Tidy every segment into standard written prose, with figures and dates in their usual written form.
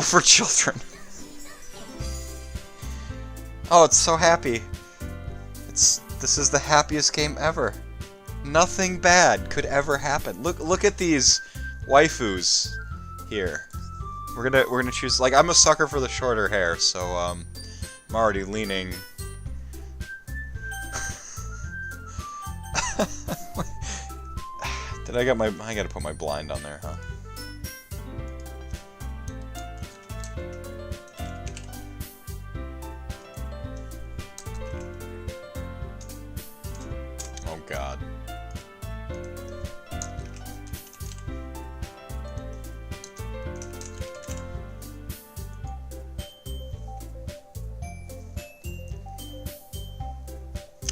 For children. Oh, it's so happy. This is the happiest game ever. Nothing bad could ever happen. Look at these waifus here. We're gonna choose, like, I'm a sucker for the shorter hair, so I'm already leaning. I gotta put my blind on there, huh? Oh God.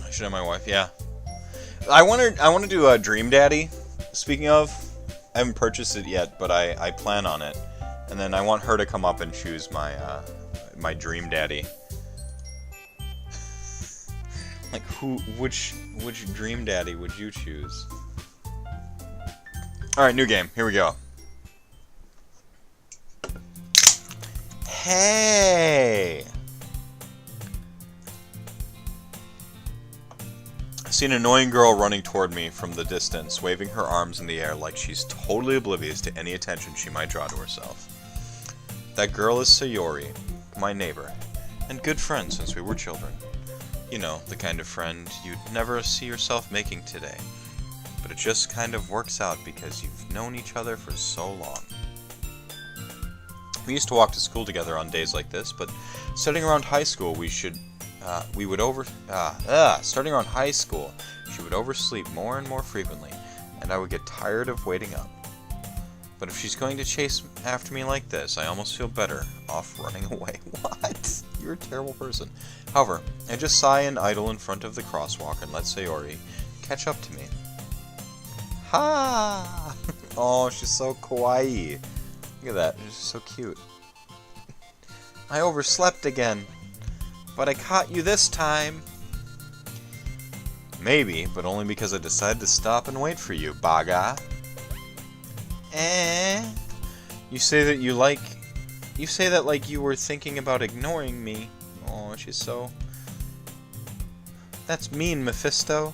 I should have my wife, yeah. I want to do a Dream Daddy. Speaking of, I haven't purchased it yet, but I plan on it. And then I want her to come up and choose my my Dream Daddy. Like which Dream Daddy would you choose? All right, new game. Here we go. Hey. I see an annoying girl running toward me from the distance, waving her arms in the air like she's totally oblivious to any attention she might draw to herself. That girl is Sayori, my neighbor, and good friend since we were children. You know, the kind of friend you'd never see yourself making today, but it just kind of works out because you've known each other for so long. We used to walk to school together on days like this, but starting around high school, starting around high school, she would oversleep more and more frequently, and I would get tired of waiting up. But if she's going to chase after me like this, I almost feel better off running away. What? You're a terrible person. However, I just sigh and idle in front of the crosswalk and let Sayori catch up to me. Ha! Oh, she's so kawaii. Look at that. She's so cute. I overslept again. But I caught you this time. Maybe, but only because I decided to stop and wait for you, Baga. You say that like you were thinking about ignoring me. Oh, she's so... That's mean, Mephisto.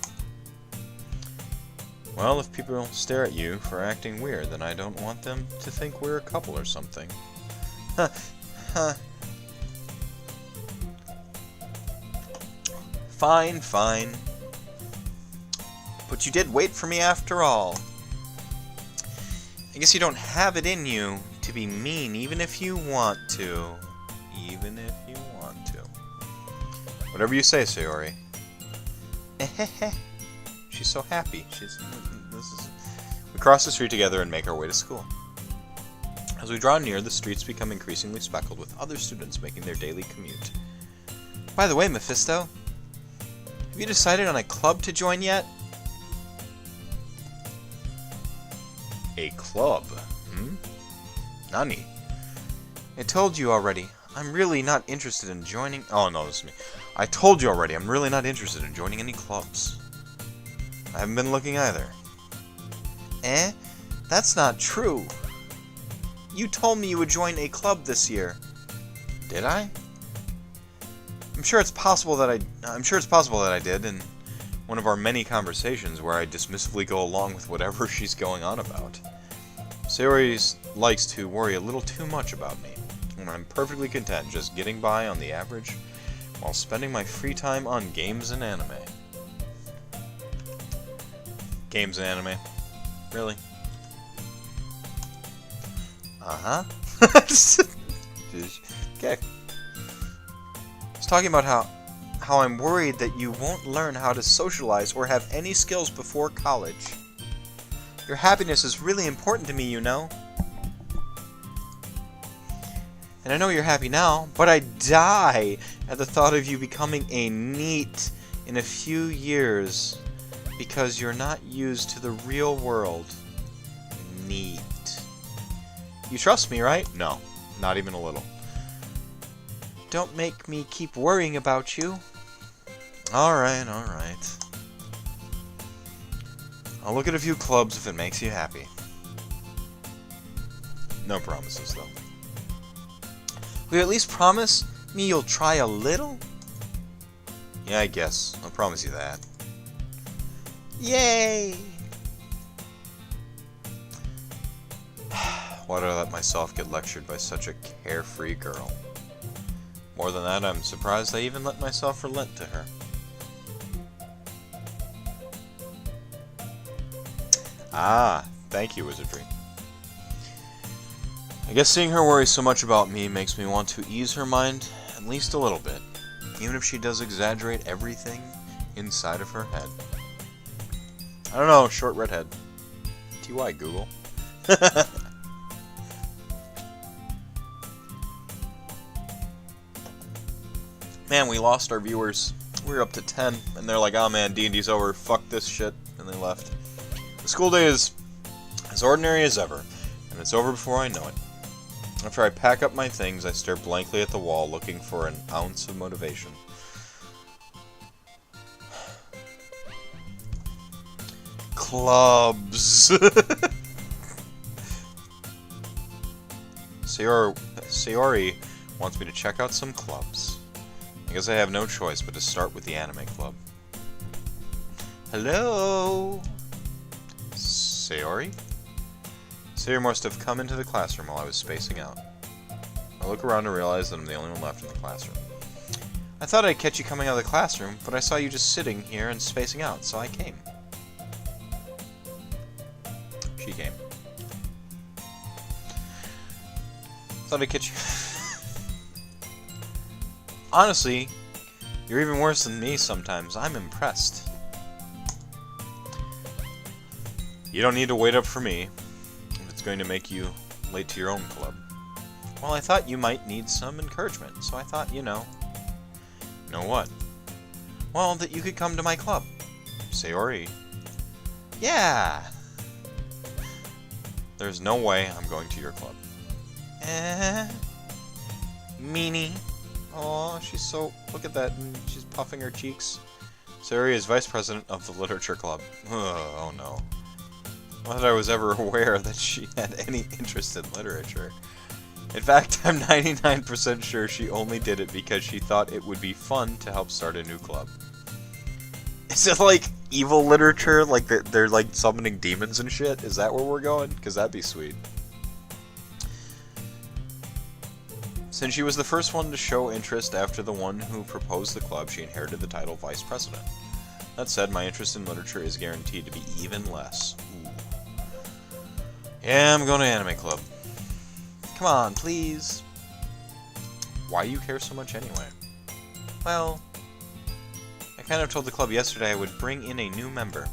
Well, if people stare at you for acting weird, then I don't want them to think we're a couple or something. Huh. Huh. Fine, fine. But you did wait for me after all. I guess you don't have it in you to be mean, even if you want to. Even if you want to. Whatever you say, Sayori. She's so happy. We cross the street together and make our way to school. As we draw near, the streets become increasingly speckled with other students making their daily commute. By the way, Mephisto, have you decided on a club to join yet? A club? Nani? I told you already. I'm really not interested in joining... Oh, no, this is me. I told you already. I'm really not interested in joining any clubs. I haven't been looking either. That's not true. You told me you would join a club this year. Did I? I'm sure it's possible that I did in one of our many conversations where I dismissively go along with whatever she's going on about. Sayori likes to worry a little too much about me, and I'm perfectly content just getting by on the average while spending my free time on games and anime. Games and anime? Really? Uh-huh. Okay. I was talking about how I'm worried that you won't learn how to socialize or have any skills before college. Your happiness is really important to me, you know. And I know you're happy now, but I die at the thought of you becoming a NEET in a few years because you're not used to the real world. NEET. You trust me, right? No, not even a little. Don't make me keep worrying about you. Alright, alright. I'll look at a few clubs if it makes you happy. No promises, though. Will you at least promise me you'll try a little? Yeah, I guess. I'll promise you that. Yay! Why did I let myself get lectured by such a carefree girl? More than that, I'm surprised I even let myself relent to her. Ah, thank you, Wizardry. I guess seeing her worry so much about me makes me want to ease her mind at least a little bit, even if she does exaggerate everything inside of her head. I don't know, short redhead. TY, Google. Man, we lost our viewers. We were up to 10, and they're like, oh man, D&D's over, fuck this shit, and they left. The school day is as ordinary as ever, and it's over before I know it. After I pack up my things, I stare blankly at the wall, looking for an ounce of motivation. Clubs! Sayori wants me to check out some clubs. I guess I have no choice but to start with the anime club. Hello? Sayori? Sayori must have come into the classroom while I was spacing out. I look around and realize that I'm the only one left in the classroom. I thought I'd catch you coming out of the classroom, but I saw you just sitting here and spacing out, so I came. She came. Thought I'd catch you. Honestly, you're even worse than me sometimes. I'm impressed. You don't need to wait up for me if it's going to make you late to your own club. Well, I thought you might need some encouragement, so I thought, you know. Know what? Well, that you could come to my club. Sayori. Yeah! There's no way I'm going to your club. Meanie. Oh, she's so... Look at that. She's puffing her cheeks. Sayori is vice president of the literature club. Oh no. Not that I was ever aware that she had any interest in literature. In fact, I'm 99% sure she only did it because she thought it would be fun to help start a new club. Is it like evil literature? Like they're like summoning demons and shit? Is that where we're going? Because that'd be sweet. Since she was the first one to show interest after the one who proposed the club, she inherited the title Vice President. That said, my interest in literature is guaranteed to be even less. Ooh. Yeah, I'm going to Anime Club. Come on, please. Why do you care so much anyway? Well, I kind of told the club yesterday I would bring in a new member.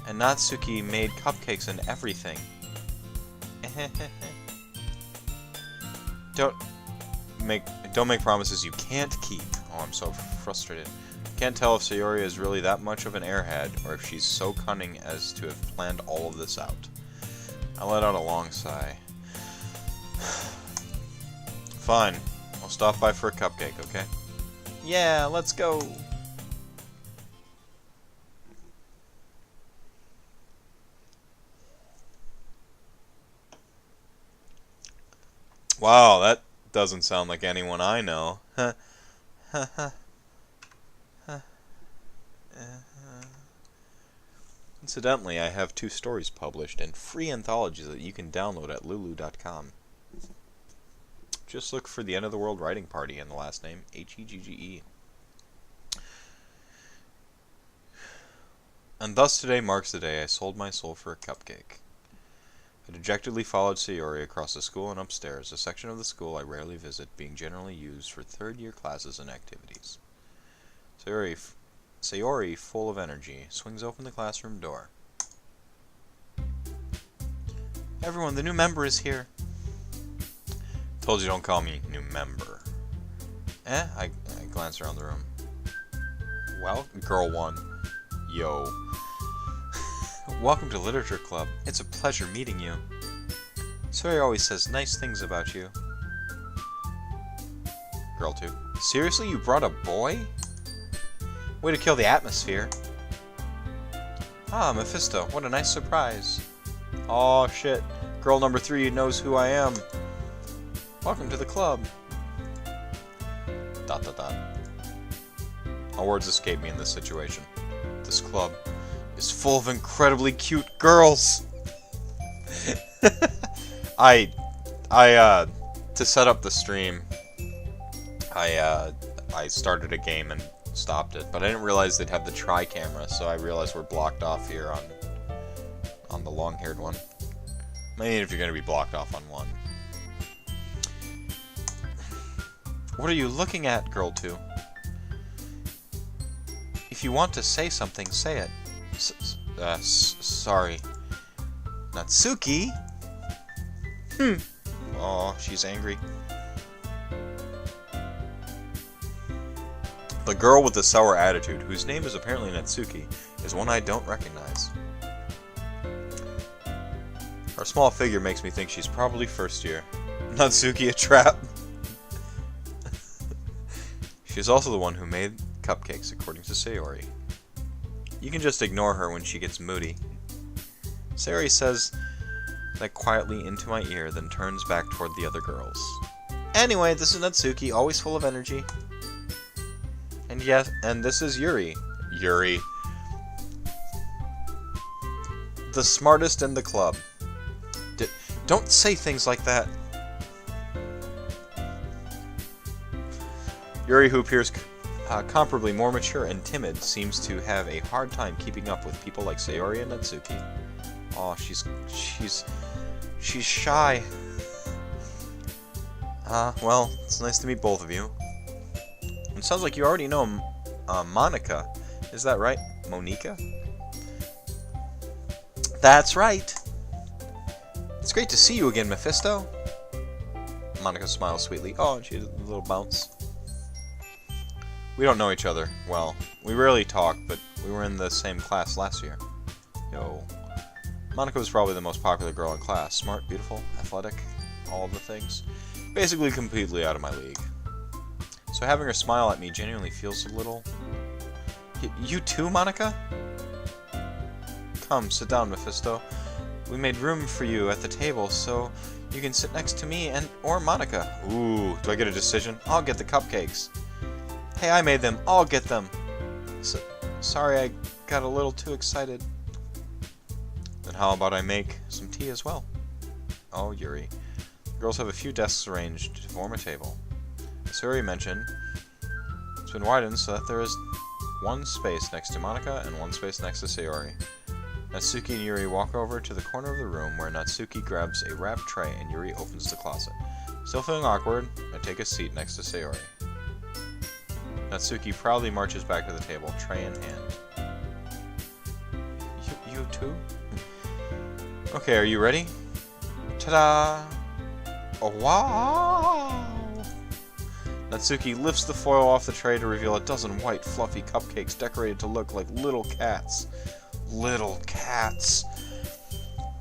And Natsuki made cupcakes and everything. Don't make promises you can't keep. Oh, I'm so frustrated. Can't tell if Sayori is really that much of an airhead, or if she's so cunning as to have planned all of this out. I let out a long sigh. Fine. I'll stop by for a cupcake, okay? Yeah, let's go! Wow, that doesn't sound like anyone I know. Incidentally, I have 2 stories published and free anthologies that you can download at lulu.com. Just look for The End of the World Writing Party and the last name, H-E-G-G-E. And thus today marks the day I sold my soul for a cupcake. I dejectedly followed Sayori across the school and upstairs, a section of the school I rarely visit, being generally used for third-year classes and activities. Sayori, full of energy, swings open the classroom door. Everyone, the new member is here. Told you don't call me new member. I glance around the room. Well, girl 1. Yo. Welcome to Literature Club. It's a pleasure meeting you. Sayori always says nice things about you. Girl 2. Seriously, you brought a boy? Way to kill the atmosphere. Ah, Mephisto, what a nice surprise. Aw, shit. Girl number 3 knows who I am. Welcome to the club. ... All words escape me in this situation. This club is full of incredibly cute girls. To set up the stream, I started a game and stopped it, but I didn't realize they'd have the tri-camera, so I realized we're blocked off here on the long-haired one. I mean, if you're going to be blocked off on one. What are you looking at, girl 2? If you want to say something, say it. Sorry. Natsuki? Aw, she's angry. The girl with the sour attitude, whose name is apparently Natsuki, is one I don't recognize. Her small figure makes me think she's probably first year. Natsuki a trap? She's also the one who made cupcakes, according to Sayori. You can just ignore her when she gets moody. Sayori says that quietly into my ear, then turns back toward the other girls. Anyway, this is Natsuki, always full of energy. And yes, and this is Yuri. Yuri. The smartest in the club. Don't say things like that. Yuri, who appears comparably more mature and timid, seems to have a hard time keeping up with people like Sayori and Natsuki. Aw, she's shy. Well, it's nice to meet both of you. It sounds like you already know Monica. Is that right? Monica? That's right. It's great to see you again, Mephisto. Monica smiles sweetly. Oh, and she has a little bounce. We don't know each other well. We rarely talk, but we were in the same class last year. Yo. Monica was probably the most popular girl in class. Smart, beautiful, athletic, all of the things. Basically completely out of my league. So having her smile at me genuinely feels a little... You too, Monica? Come, sit down, Mephisto. We made room for you at the table, so you can sit next to me or Monica. Ooh, do I get a decision? I'll get the cupcakes. Hey, I made them. I'll get them. Sorry, I got a little too excited. Then how about I make some tea as well? Oh, Yuri. The girls have a few desks arranged to form a table. As Yuri mentioned, it's been widened so that there is one space next to Monica and one space next to Sayori. Natsuki and Yuri walk over to the corner of the room where Natsuki grabs a wrapped tray and Yuri opens the closet. Still feeling awkward, I take a seat next to Sayori. Natsuki proudly marches back to the table, tray in hand. You too? Okay, are you ready? Ta-da! Oh, wow! Natsuki lifts the foil off the tray to reveal a dozen white, fluffy cupcakes decorated to look like little cats. Little cats.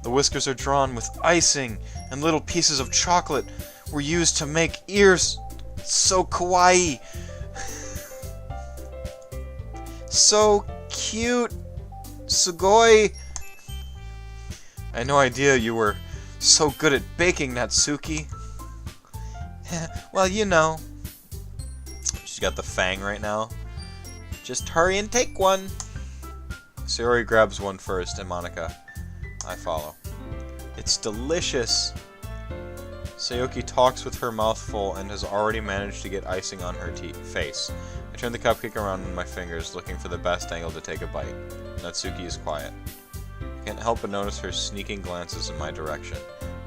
The whiskers are drawn with icing, and little pieces of chocolate were used to make ears. So kawaii. So cute. Sugoi. I had no idea you were so good at baking, Natsuki. Well, you know. She's got the fang right now. Just hurry and take one. Sayori grabs one first, and Monica. I follow. It's delicious. Sayori talks with her mouth full and has already managed to get icing on her face. I turn the cupcake around in my fingers, looking for the best angle to take a bite. Natsuki is quiet. I can't help but notice her sneaking glances in my direction.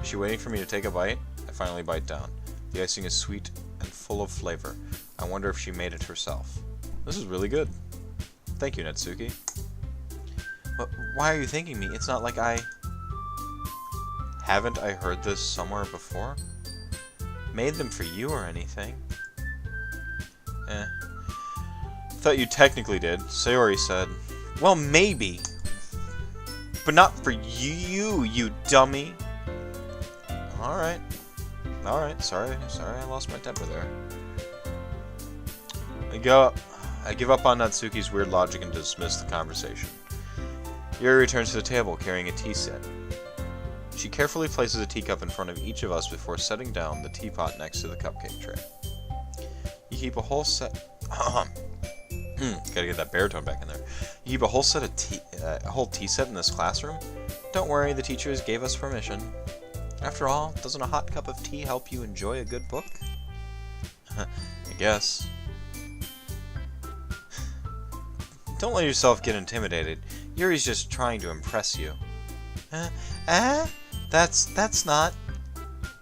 Is she waiting for me to take a bite? I finally bite down. The icing is sweet and full of flavor. I wonder if she made it herself. This is really good. Thank you, Natsuki. But why are you thanking me? It's not like I... Haven't I heard this somewhere before? Made them for you or anything? Thought you technically did. Sayori said. Well, maybe. But not for you, you dummy. Alright. Alright, sorry I lost my temper there. I give up on Natsuki's weird logic and dismiss the conversation. Yuri returns to the table, carrying a tea set. She carefully places a teacup in front of each of us before setting down the teapot next to the cupcake tray. You keep a whole set... Gotta get that baritone back in there. You keep a whole set of a whole tea set in this classroom? Don't worry, the teachers gave us permission. After all, doesn't a hot cup of tea help you enjoy a good book? I guess. Don't let yourself get intimidated. Yuri's just trying to impress you. That's not...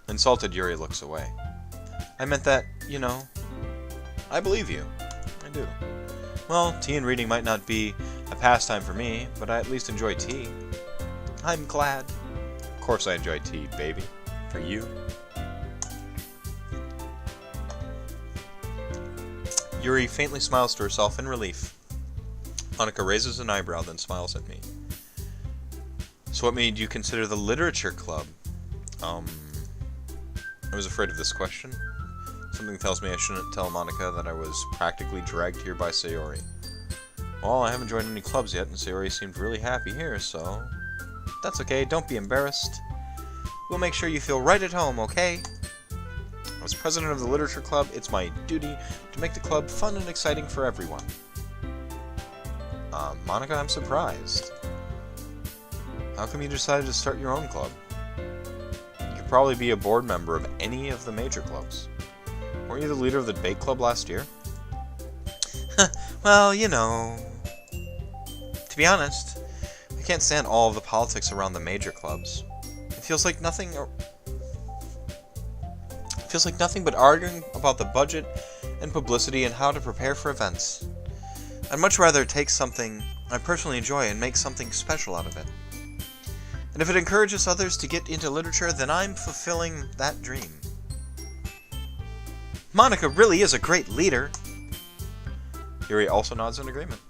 Insulted Yuri looks away. I meant that, you know... I believe you. I do. Well, tea and reading might not be a pastime for me, but I at least enjoy tea. I'm glad. Of course I enjoy tea, baby. For you. Yuri faintly smiles to herself in relief. Monika raises an eyebrow, then smiles at me. So what made you consider the literature club? I was afraid of this question. Something tells me I shouldn't tell Monika that I was practically dragged here by Sayori. Well, I haven't joined any clubs yet, and Sayori seemed really happy here, so... That's okay, don't be embarrassed. We'll make sure you feel right at home, okay? As president of the literature club, it's my duty to make the club fun and exciting for everyone. Monika, I'm surprised. How come you decided to start your own club? You could probably be a board member of any of the major clubs. Weren't you the leader of the debate club last year? Well, you know... To be honest, I can't stand all of the politics around the major clubs. It feels like nothing... It feels like nothing but arguing about the budget and publicity and how to prepare for events. I'd much rather take something I personally enjoy and make something special out of it. And if it encourages others to get into literature, then I'm fulfilling that dream. Monika really is a great leader. Yuri also nods in agreement.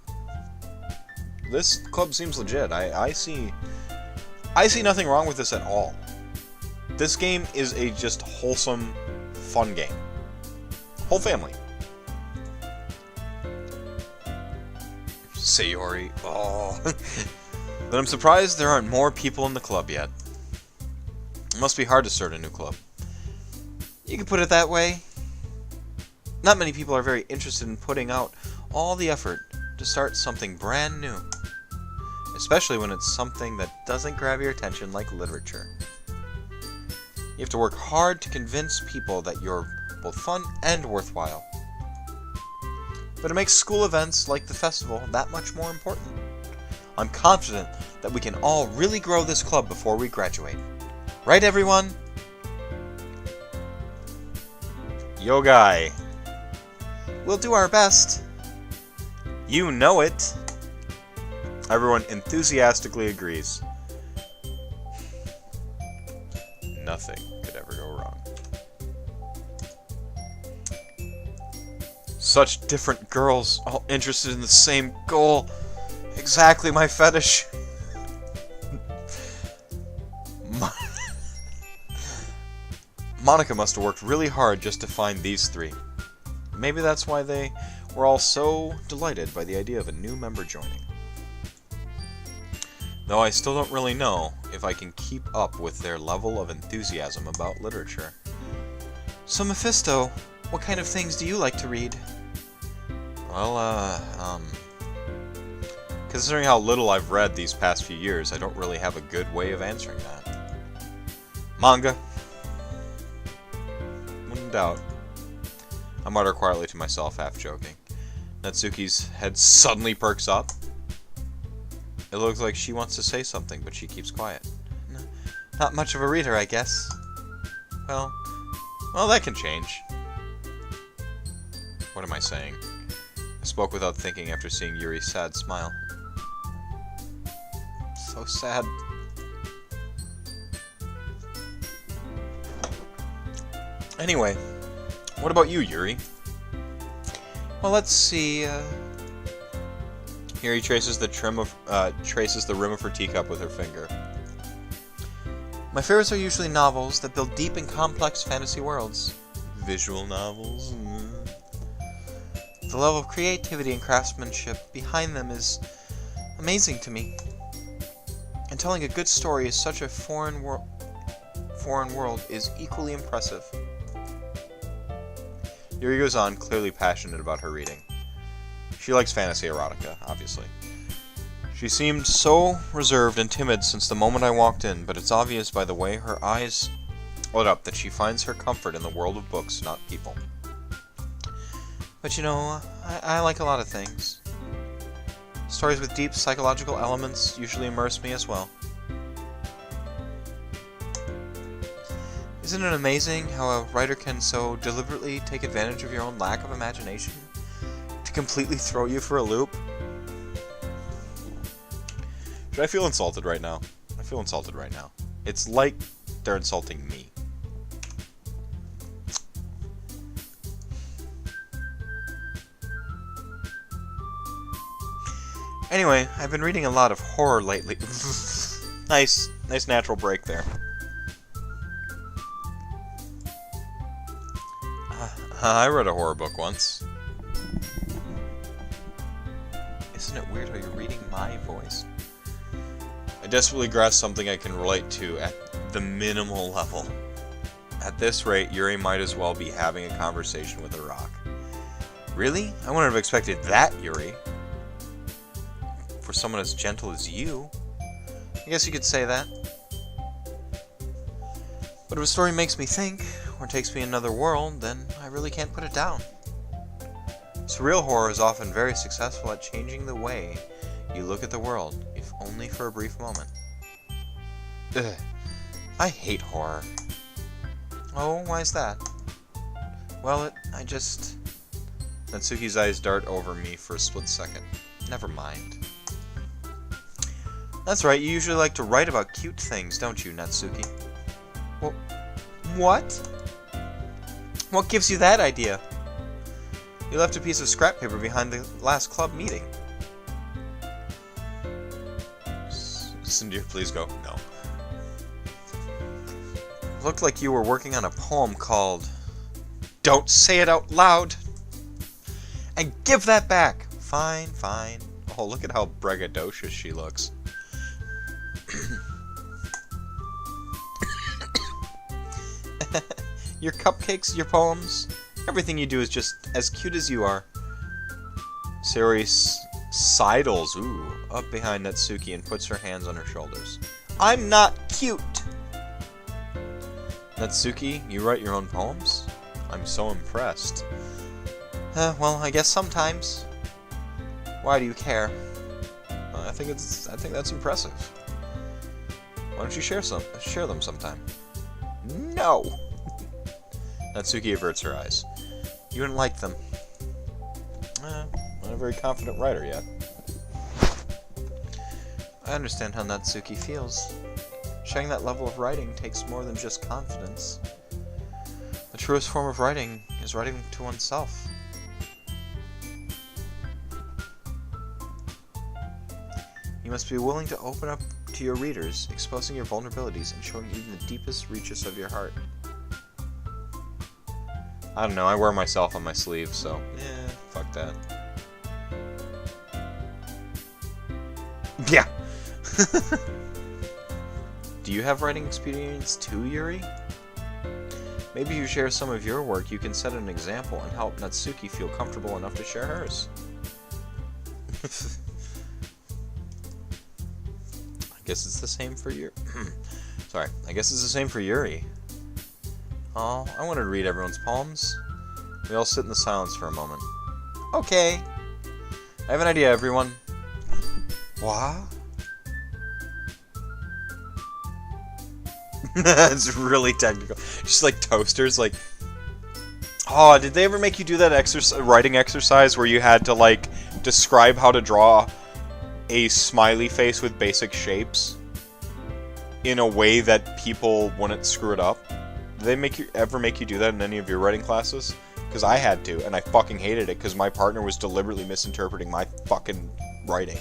This club seems legit. I see nothing wrong with this at all. This game is a just wholesome, fun game. Whole family. Sayori. Oh. But I'm surprised there aren't more people in the club yet. It must be hard to start a new club. You could put it that way. Not many people are very interested in putting out all the effort to start something brand new. Especially when it's something that doesn't grab your attention like literature. You have to work hard to convince people that you're both fun and worthwhile. But it makes school events like the festival that much more important. I'm confident that we can all really grow this club before we graduate. Right, everyone? Yo, guy. We'll do our best. You know it. Everyone enthusiastically agrees. Nothing could ever go wrong. Such different girls, all interested in the same goal. Exactly my fetish. Monika must have worked really hard just to find these three. Maybe that's why they were all so delighted by the idea of a new member joining. Though I still don't really know if I can keep up with their level of enthusiasm about literature. So Mephisto, what kind of things do you like to read? Well, considering how little I've read these past few years, I don't really have a good way of answering that. Manga. Wouldn't doubt. I mutter quietly to myself, half joking. Natsuki's head suddenly perks up. It looks like she wants to say something, but she keeps quiet. Not much of a reader, I guess. Well, that can change. What am I saying? I spoke without thinking after seeing Yuri's sad smile. So sad. Anyway, what about you, Yuri? Well, let's see. Yuri traces the rim of her teacup with her finger. My favorites are usually novels that build deep and complex fantasy worlds. Visual novels. The level of creativity and craftsmanship behind them is amazing to me. And telling a good story is such a foreign foreign world is equally impressive. Yuri goes on, clearly passionate about her reading. She likes fantasy erotica, obviously. She seemed so reserved and timid since the moment I walked in, but it's obvious by the way her eyes lit up that she finds her comfort in the world of books, not people. But you know, I like a lot of things. Stories with deep psychological elements usually immerse me as well. Isn't it amazing how a writer can so deliberately take advantage of your own lack of imagination to completely throw you for a loop? Should I feel insulted right now? I feel insulted right now. It's like they're insulting me. Anyway, I've been reading a lot of horror lately. Nice natural break there. I read a horror book once. Isn't it weird how you're reading my voice? I desperately grasp something I can relate to at the minimal level. At this rate, Yuri might as well be having a conversation with a rock. Really? I wouldn't have expected that, Yuri. For someone as gentle as you. I guess you could say that. But if a story makes me think, or takes me in another world, then I really can't put it down. Surreal horror is often very successful at changing the way you look at the world, if only for a brief moment. Ugh. I hate horror. Oh, why is that? Well, Natsuki's eyes dart over me for a split second. Never mind. That's right, you usually like to write about cute things, don't you, Natsuki? Well, what? What gives you that idea? You left a piece of scrap paper behind the last club meeting. Sindir, please go. No. Looked like you were working on a poem called Don't Say It Out Loud! And give that back! Fine, fine. Oh, look at how braggadocious she looks. Your cupcakes, your poems, everything you do is just as cute as you are. Sayori sidles, up behind Natsuki and puts her hands on her shoulders. I'm not cute! Natsuki, you write your own poems? I'm so impressed. Well, I guess sometimes. Why do you care? I think that's impressive. Why don't you share them sometime? No! Natsuki averts her eyes. You wouldn't like them. Not a very confident writer yet. I understand how Natsuki feels. Sharing that level of writing takes more than just confidence. The truest form of writing is writing to oneself. You must be willing to open up to your readers, exposing your vulnerabilities and showing even the deepest reaches of your heart. I don't know, I wear myself on my sleeve, so fuck that. Yeah! Do you have writing experience too, Yuri? Maybe you share some of your work, you can set an example and help Natsuki feel comfortable enough to share hers. I guess it's the same for Yuri. Sorry, I guess it's the same for Yuri. Oh, I wanted to read everyone's poems. We all sit in the silence for a moment. Okay. I have an idea, everyone. What? It's really technical. Just like toasters, like... Oh, did they ever make you do that writing exercise where you had to, like, describe how to draw a smiley face with basic shapes in a way that people wouldn't screw it up? Did they ever make you do that in any of your writing classes? Because I had to, and I fucking hated it because my partner was deliberately misinterpreting my fucking writing.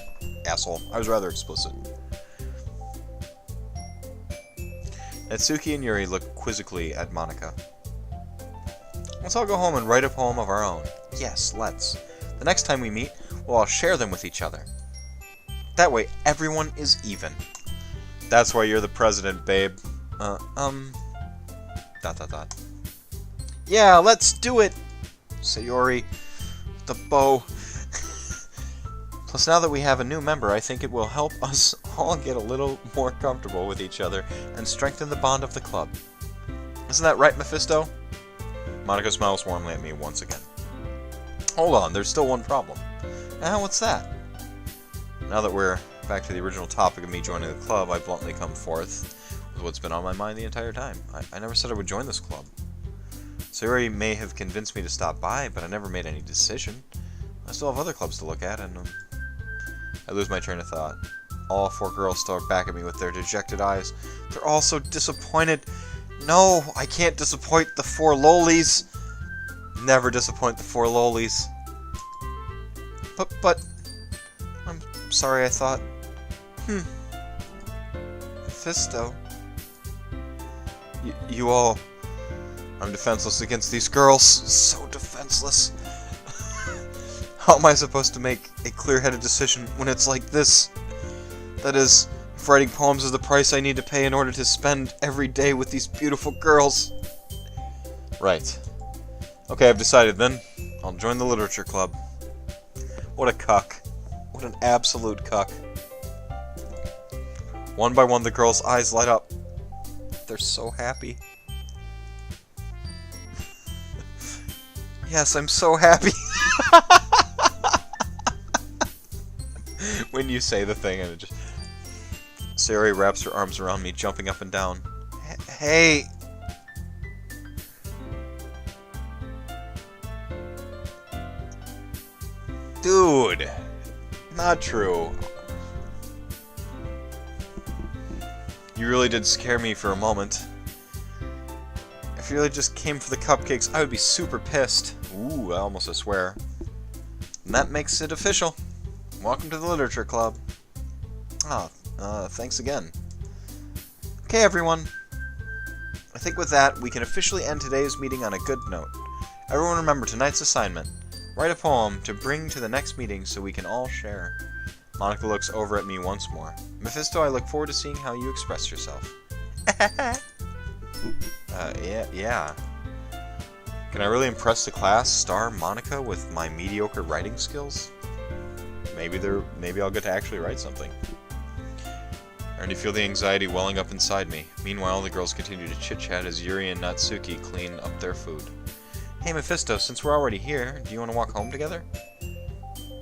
Asshole. I was rather explicit. Natsuki and Yuri look quizzically at Monika. Let's all go home and write a poem of our own. Yes, let's. The next time we meet, we'll all share them with each other. That way, everyone is even. That's why you're the president, babe. Dot dot dot. Yeah, let's do it! Sayori. The bow. Plus, now that we have a new member, I think it will help us all get a little more comfortable with each other and strengthen the bond of the club. Isn't that right, Mephisto? Monica smiles warmly at me once again. Hold on, there's still one problem. What's that? Now that we're back to the original topic of me joining the club, I bluntly come forth with what's been on my mind the entire time. I never said I would join this club. Sayori may have convinced me to stop by, but I never made any decision. I still have other clubs to look at, and I lose my train of thought. All 4 girls stare back at me with their dejected eyes. They're all so disappointed. No, I can't disappoint the 4 lolies. Never disappoint the 4 lolies. But, I'm sorry, I thought. Mephisto. You all... I'm defenseless against these girls. So defenseless. How am I supposed to make a clear-headed decision when it's like this? That is, if writing poems is the price I need to pay in order to spend every day with these beautiful girls. Right. Okay, I've decided then. I'll join the literature club. What a cuck. What an absolute cuck. One by one, the girls' eyes light up. They're so happy. Yes, I'm so happy. When you say the thing and it just... Sayori wraps her arms around me, jumping up and down. Hey! Dude! Not true. You really did scare me for a moment. If you really just came for the cupcakes, I would be super pissed. Ooh, I almost swear. And that makes it official. Welcome to the Literature Club. Thanks again. Okay, everyone. I think with that, we can officially end today's meeting on a good note. Everyone remember tonight's assignment. Write a poem to bring to the next meeting so we can all share. Monica looks over at me once more. Mephisto, I look forward to seeing how you express yourself. Yeah. Can I really impress the class, star Monica, with my mediocre writing skills? Maybe I'll get to actually write something. I already feel the anxiety welling up inside me. Meanwhile, the girls continue to chit-chat as Yuri and Natsuki clean up their food. Hey Mephisto, since we're already here, do you want to walk home together?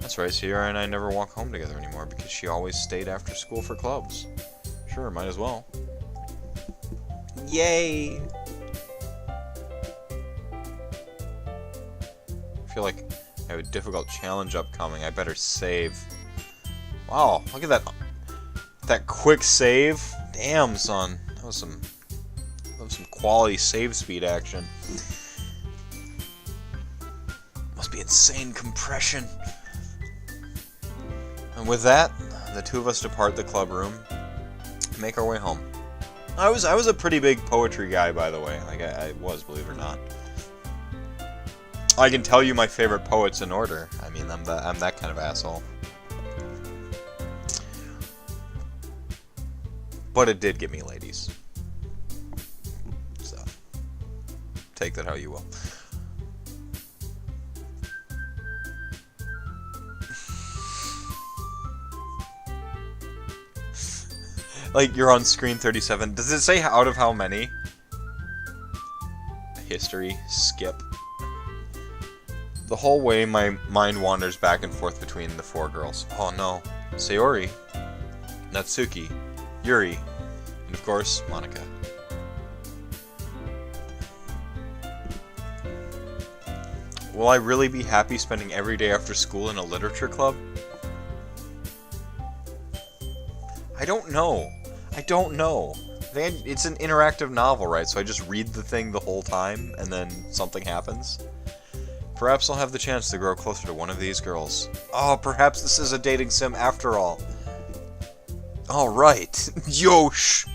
That's right, Sayori and I never walk home together anymore because she always stayed after school for clubs. Sure, might as well. Yay! I feel like I have a difficult challenge upcoming. I better save. Wow, look at that. That quick save. Damn, son. That was some quality save speed action. Must be insane compression. And with that, the 2 of us depart the club room and make our way home. I was a pretty big poetry guy, by the way. Like I was, believe it or not. I can tell you my favorite poets in order. I mean, I'm that kind of asshole. But it did get me ladies. So, take that how you will. Like, you're on screen 37. Does it say out of how many? History. Skip. The whole way, my mind wanders back and forth between the 4 girls. Oh no. Sayori, Natsuki, Yuri, and of course, Monica. Will I really be happy spending every day after school in a literature club? I don't know. It's an interactive novel, right? So I just read the thing the whole time, and then something happens. Perhaps I'll have the chance to grow closer to one of these girls. Oh, perhaps this is a dating sim after all. Alright. Yosh!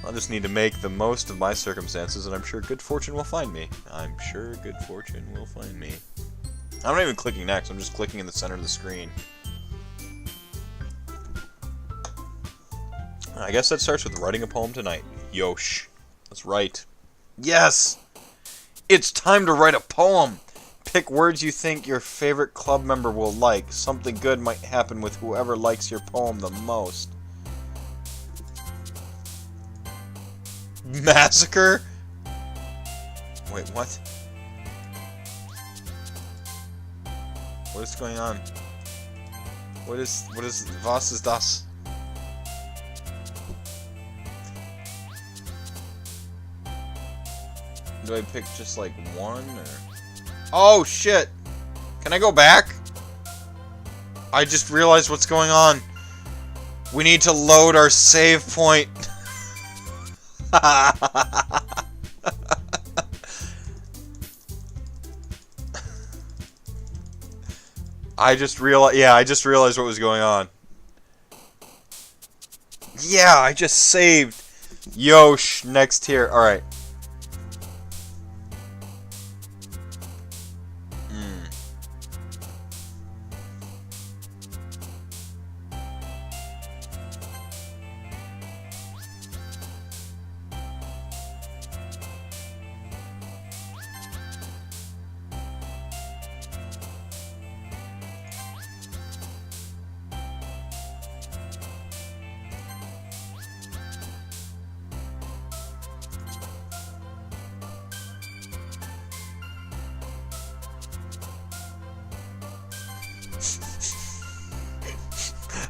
I'll just need to make the most of my circumstances, and I'm sure good fortune will find me. I'm not even clicking next, I'm just clicking in the center of the screen. I guess that starts with writing a poem tonight. Yosh. That's right. Yes! It's time to write a poem! Pick words you think your favorite club member will like. Something good might happen with whoever likes your poem the most. Massacre? Wait, what? What is going on? What is was ist das? Do I pick just like one or? Oh shit! Can I go back? I just realized what's going on. We need to load our save point. I just realized what was going on. Yeah, I just saved. Yosh, next tier. Alright.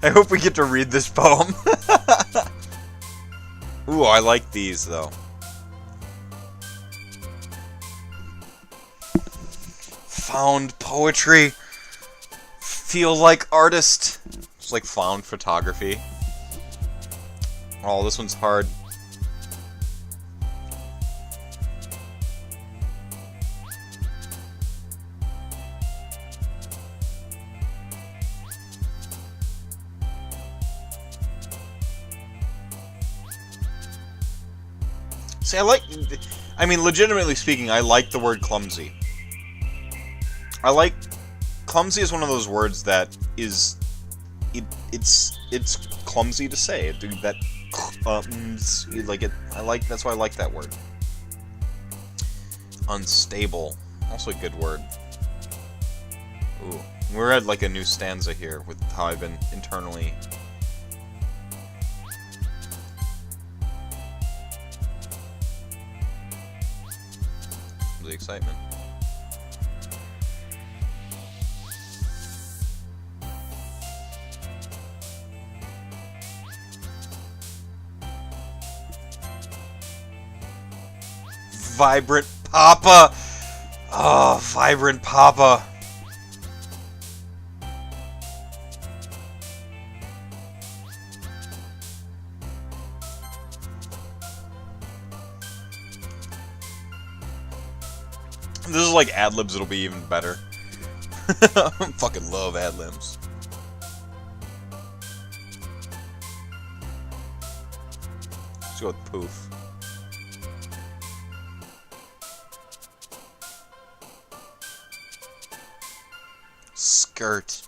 I hope we get to read this poem. Ooh, I like these, though. Found poetry. Feel like artist. It's like found photography. Oh, this one's hard. See, I mean, legitimately speaking, I like the word clumsy. Clumsy is one of those words that is, it's clumsy to say. That's why I like that word. Unstable, also a good word. Ooh, we're at like a new stanza here with how I've been internally. The excitement. Vibrant Papa! Oh, Vibrant Papa. This is like ad-libs, it'll be even better. Fucking love ad-libs. Let's go with poof. Skirt.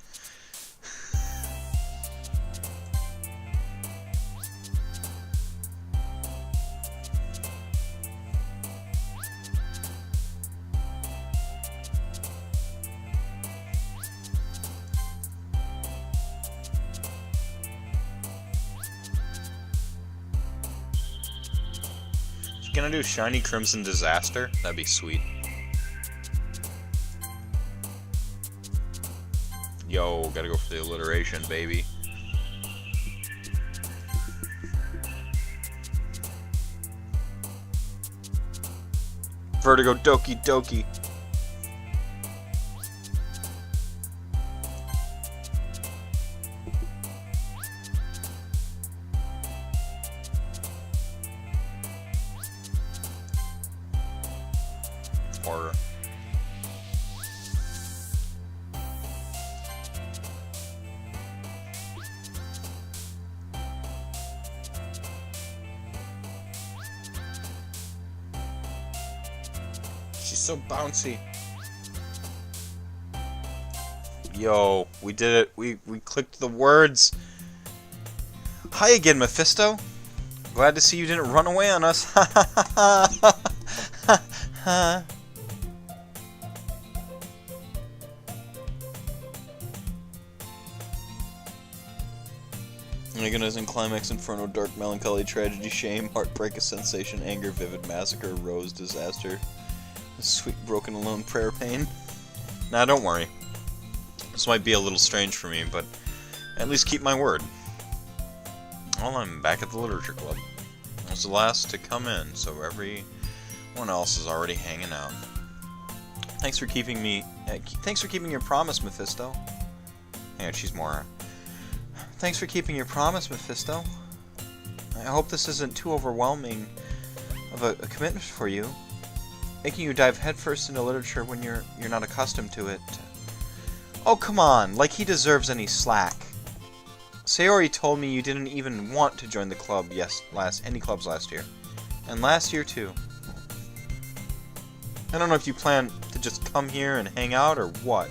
Gonna do Shiny Crimson Disaster? That'd be sweet. Yo, gotta go for the alliteration, baby. Vertigo Doki Doki. Horror. She's so bouncy. Yo, we did it. We clicked the words. Hi again, Mephisto. Glad to see you didn't run away on us. Huh? Agonizing climax, inferno, dark melancholy, tragedy, shame, heartbreak, a sensation, anger, vivid massacre, rose, disaster, sweet broken alone prayer, pain. Nah, don't worry. This might be a little strange for me, but at least keep my word. Well, I'm back at the literature club. I was the last to come in, so everyone else is already hanging out. Thanks for keeping your promise, Mephisto. Yeah, she's more. Thanks for keeping your promise, Mephisto. I hope this isn't too overwhelming of a commitment for you. Making you dive headfirst into literature when you're not accustomed to it. Oh, come on, like he deserves any slack. Sayori told me you didn't even want to join the club, any clubs last year. And last year, too. I don't know if you plan to just come here and hang out or what.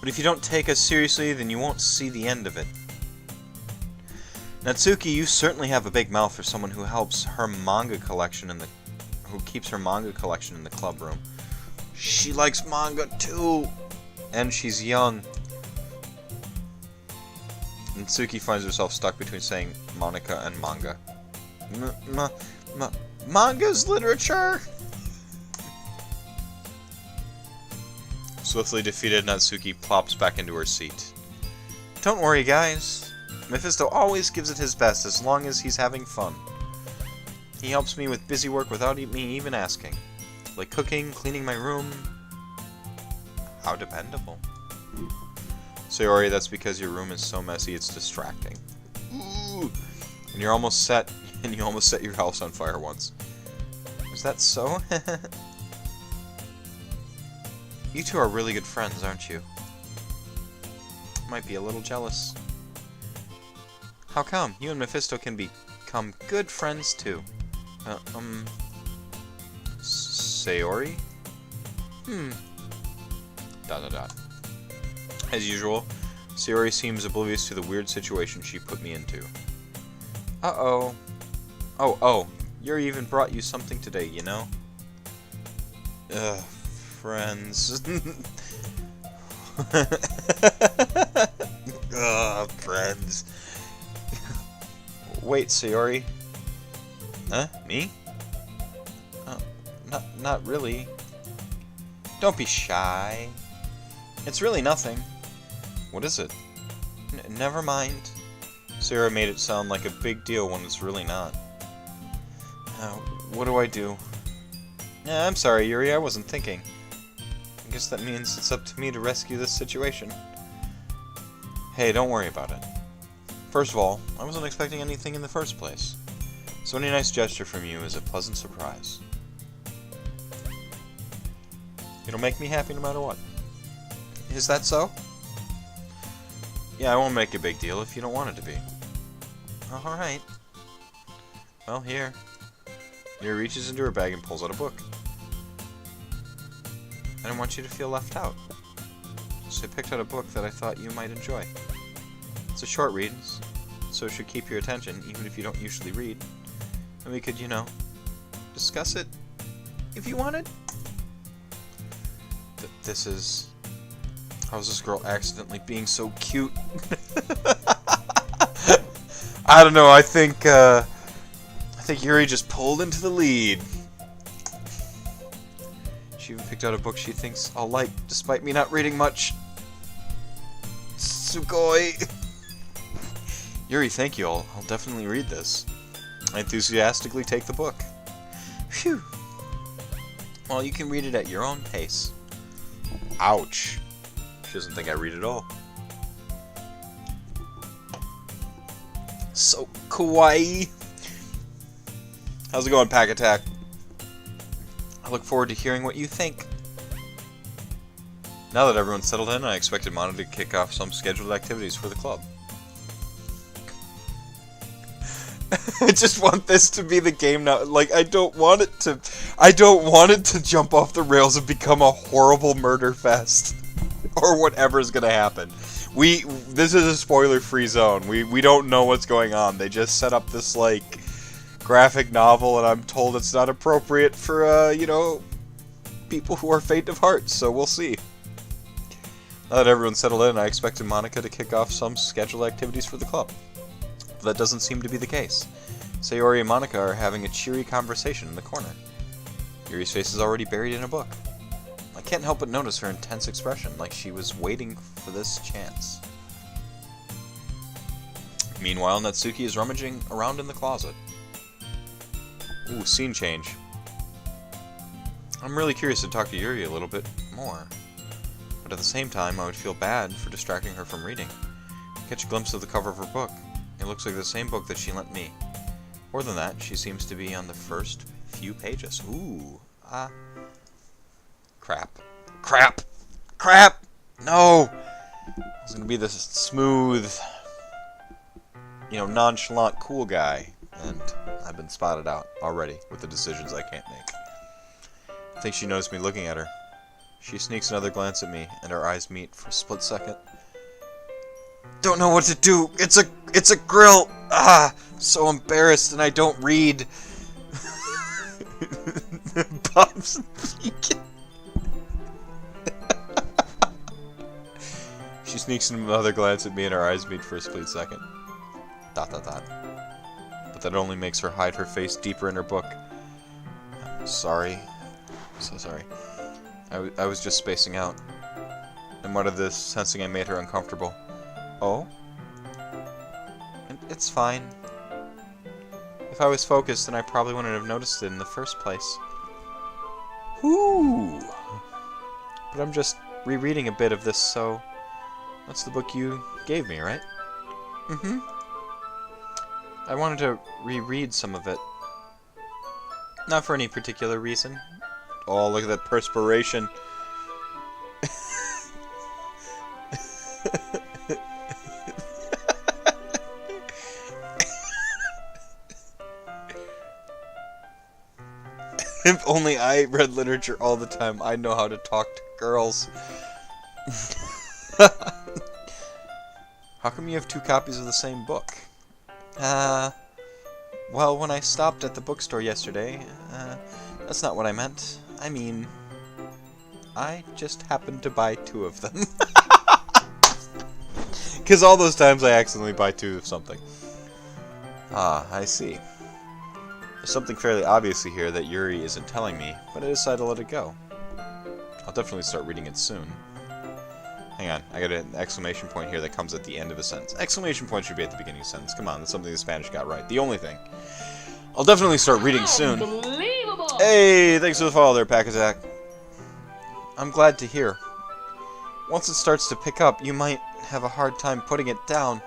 But if you don't take us seriously, then you won't see the end of it. Natsuki, you certainly have a big mouth for someone who keeps her manga collection in the club room. She likes manga too, and she's young. Natsuki finds herself stuck between saying Monica and manga. Manga's literature. Swiftly defeated, Natsuki plops back into her seat. Don't worry, guys. Mephisto always gives it his best as long as he's having fun. He helps me with busy work without me even asking. Like cooking, cleaning my room. How dependable. Sayori, that's because your room is so messy it's distracting. Ooh. And you almost set your house on fire once. Is that so? You two are really good friends, aren't you? Might be a little jealous. How come? You and Mephisto can become good friends too. Sayori? As usual, Sayori seems oblivious to the weird situation she put me into. Uh-oh. Oh, Yuri even brought you something today, you know? Ugh. Friends. Friends. Wait, Sayori. Huh? Me? Not really. Don't be shy. It's really nothing. What is it? Never mind. Sarah made it sound like a big deal when it's really not. What do I do? Yeah, I'm sorry, Yuri, I wasn't thinking. I guess that means it's up to me to rescue this situation. Hey, don't worry about it. First of all, I wasn't expecting anything in the first place. So any nice gesture from you is a pleasant surprise. It'll make me happy no matter what. Is that so? Yeah, I won't make a big deal if you don't want it to be. Alright. Well, here. Yuri reaches into her bag and pulls out a book. I didn't want you to feel left out. So I picked out a book that I thought you might enjoy. It's a short read, so it should keep your attention, even if you don't usually read. And we could, discuss it if you wanted. How's this girl accidentally being so cute? I don't know, I think Yuri just pulled into the lead. She even picked out a book she thinks I'll like, despite me not reading much. Sugoi. Yuri, thank you. I'll definitely read this. I enthusiastically take the book. Phew. Well, you can read it at your own pace. Ouch. She doesn't think I read at all. So kawaii. How's it going, Pack Attack? I look forward to hearing what you think. Now that everyone's settled in, I expected Mono to kick off some scheduled activities for the club. I just want this to be the game now. Like, I don't want it to jump off the rails and become a horrible murder fest. Or whatever's gonna happen. This is a spoiler-free zone. We don't know what's going on. They just set up this, like, graphic novel, and I'm told it's not appropriate for, you know, people who are faint of heart, so we'll see. Now that everyone's settled in, I expected Monica to kick off some scheduled activities for the club. But that doesn't seem to be the case. Sayori and Monica are having a cheery conversation in the corner. Yuri's face is already buried in a book. I can't help but notice her intense expression, like she was waiting for this chance. Meanwhile, Natsuki is rummaging around in the closet. Ooh, scene change. I'm really curious to talk to Yuri a little bit more. But at the same time, I would feel bad for distracting her from reading. Catch a glimpse of the cover of her book. It looks like the same book that she lent me. More than that, she seems to be on the first few pages. Ooh. Crap. Crap! Crap! No! It's gonna be this smooth, you know, nonchalant, cool guy. And I've been spotted out already with the decisions I can't make. I think she noticed me looking at her. She sneaks another glance at me, and our eyes meet for a split second. Don't know what to do. It's a grill. So embarrassed, and I don't read. Bob's peeking. She sneaks another glance at me, and our eyes meet for a split second. ... But that only makes her hide her face deeper in her book. Sorry. So sorry. I was just spacing out. And what of this, sensing I made her uncomfortable. Oh? It's fine. If I was focused, then I probably wouldn't have noticed it in the first place. Whoo! But I'm just rereading a bit of this, so... That's the book you gave me, right? Mm-hmm. I wanted to reread some of it. Not for any particular reason. Oh, look at that perspiration. If only I read literature all the time, I'd know how to talk to girls. How come you have 2 copies of the same book? Well, when I stopped at the bookstore yesterday, that's not what I meant. I mean, I just happened to buy 2 of them. Because all those times I accidentally buy 2 of something. I see. There's something fairly obvious here that Yuri isn't telling me, but I decided to let it go. I'll definitely start reading it soon. Hang on, I got an exclamation point here that comes at the end of a sentence. Exclamation point should be at the beginning of a sentence. Come on, that's something the Spanish got right. The only thing. I'll definitely start reading soon. Unbelievable! Hey, thanks for the follow there, Packazak. I'm glad to hear. Once it starts to pick up, you might have a hard time putting it down.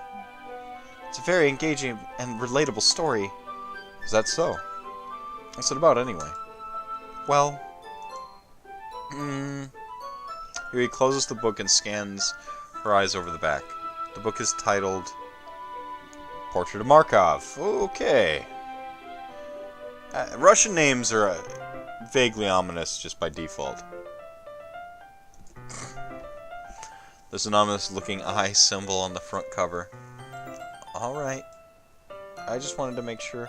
It's a very engaging and relatable story. Is that so? What's it about, anyway? Well... Yuri closes the book and scans her eyes over the back. The book is titled Portrait of Markov. Okay. Russian names are vaguely ominous just by default. There's an ominous-looking eye symbol on the front cover. Alright. I just wanted to make sure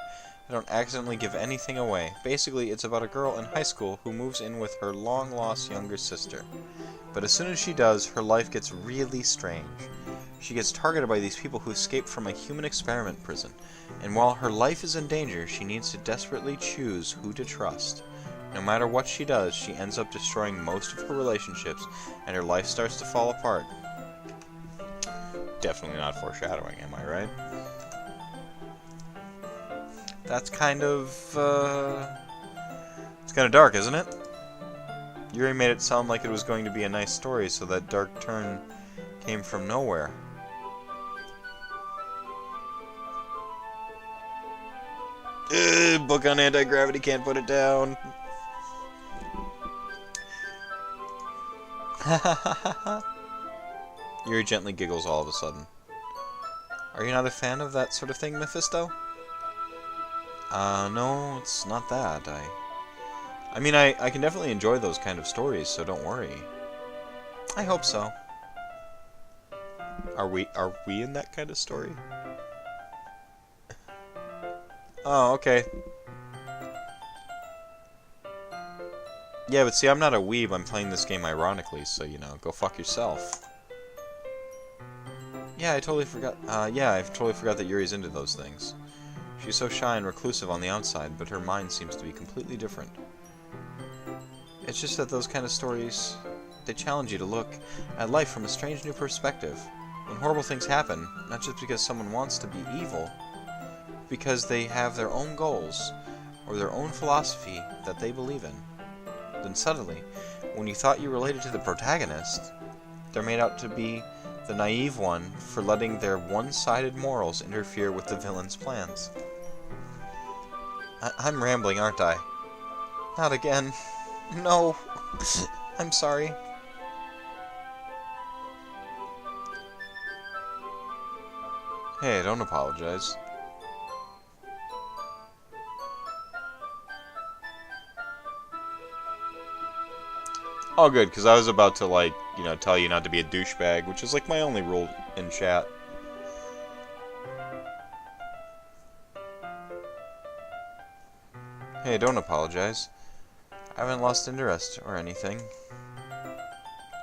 I don't accidentally give anything away. Basically, it's about a girl in high school who moves in with her long-lost younger sister. But as soon as she does, her life gets really strange. She gets targeted by these people who escaped from a human experiment prison. And while her life is in danger, she needs to desperately choose who to trust. No matter what she does, she ends up destroying most of her relationships, and her life starts to fall apart. Definitely not foreshadowing, am I right? That's kind of, it's kind of dark, isn't it? Yuri made it sound like it was going to be a nice story, so that dark turn came from nowhere. Book on anti-gravity, can't put it down. Yuri gently giggles all of a sudden. Are you not a fan of that sort of thing, Mephisto? No, it's not that. I mean, I can definitely enjoy those kind of stories, so don't worry. I hope so. Are we in that kind of story? Oh, okay. Yeah, but see, I'm not a weeb. I'm playing this game ironically, so, you know, go fuck yourself. Yeah, I totally forgot. Yeah, I totally forgot that Yuri's into those things. She's so shy and reclusive on the outside, but her mind seems to be completely different. It's just that those kind of stories, they challenge you to look at life from a strange new perspective. When horrible things happen, not just because someone wants to be evil, because they have their own goals, or their own philosophy that they believe in. Then suddenly, when you thought you related to the protagonist, they're made out to be the naive one for letting their one-sided morals interfere with the villain's plans. I'm rambling, aren't I? Not again. No. I'm sorry. Hey, don't apologize. All good, because I was about to, like, you know, tell you not to be a douchebag, which is, like, my only rule in chat. Hey, don't apologize. I haven't lost interest or anything.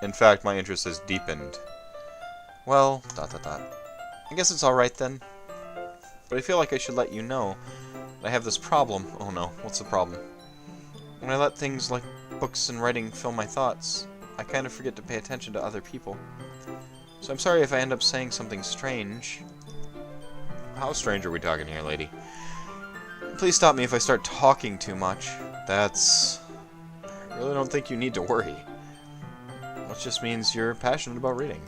In fact, my interest has deepened. Well, ... I guess it's alright then. But I feel like I should let you know that I have this problem. Oh no, what's the problem? When I let things like books and writing fill my thoughts, I kind of forget to pay attention to other people. So I'm sorry if I end up saying something strange. How strange are we talking here, lady? Please stop me if I start talking too much. I really don't think you need to worry. That just means you're passionate about reading.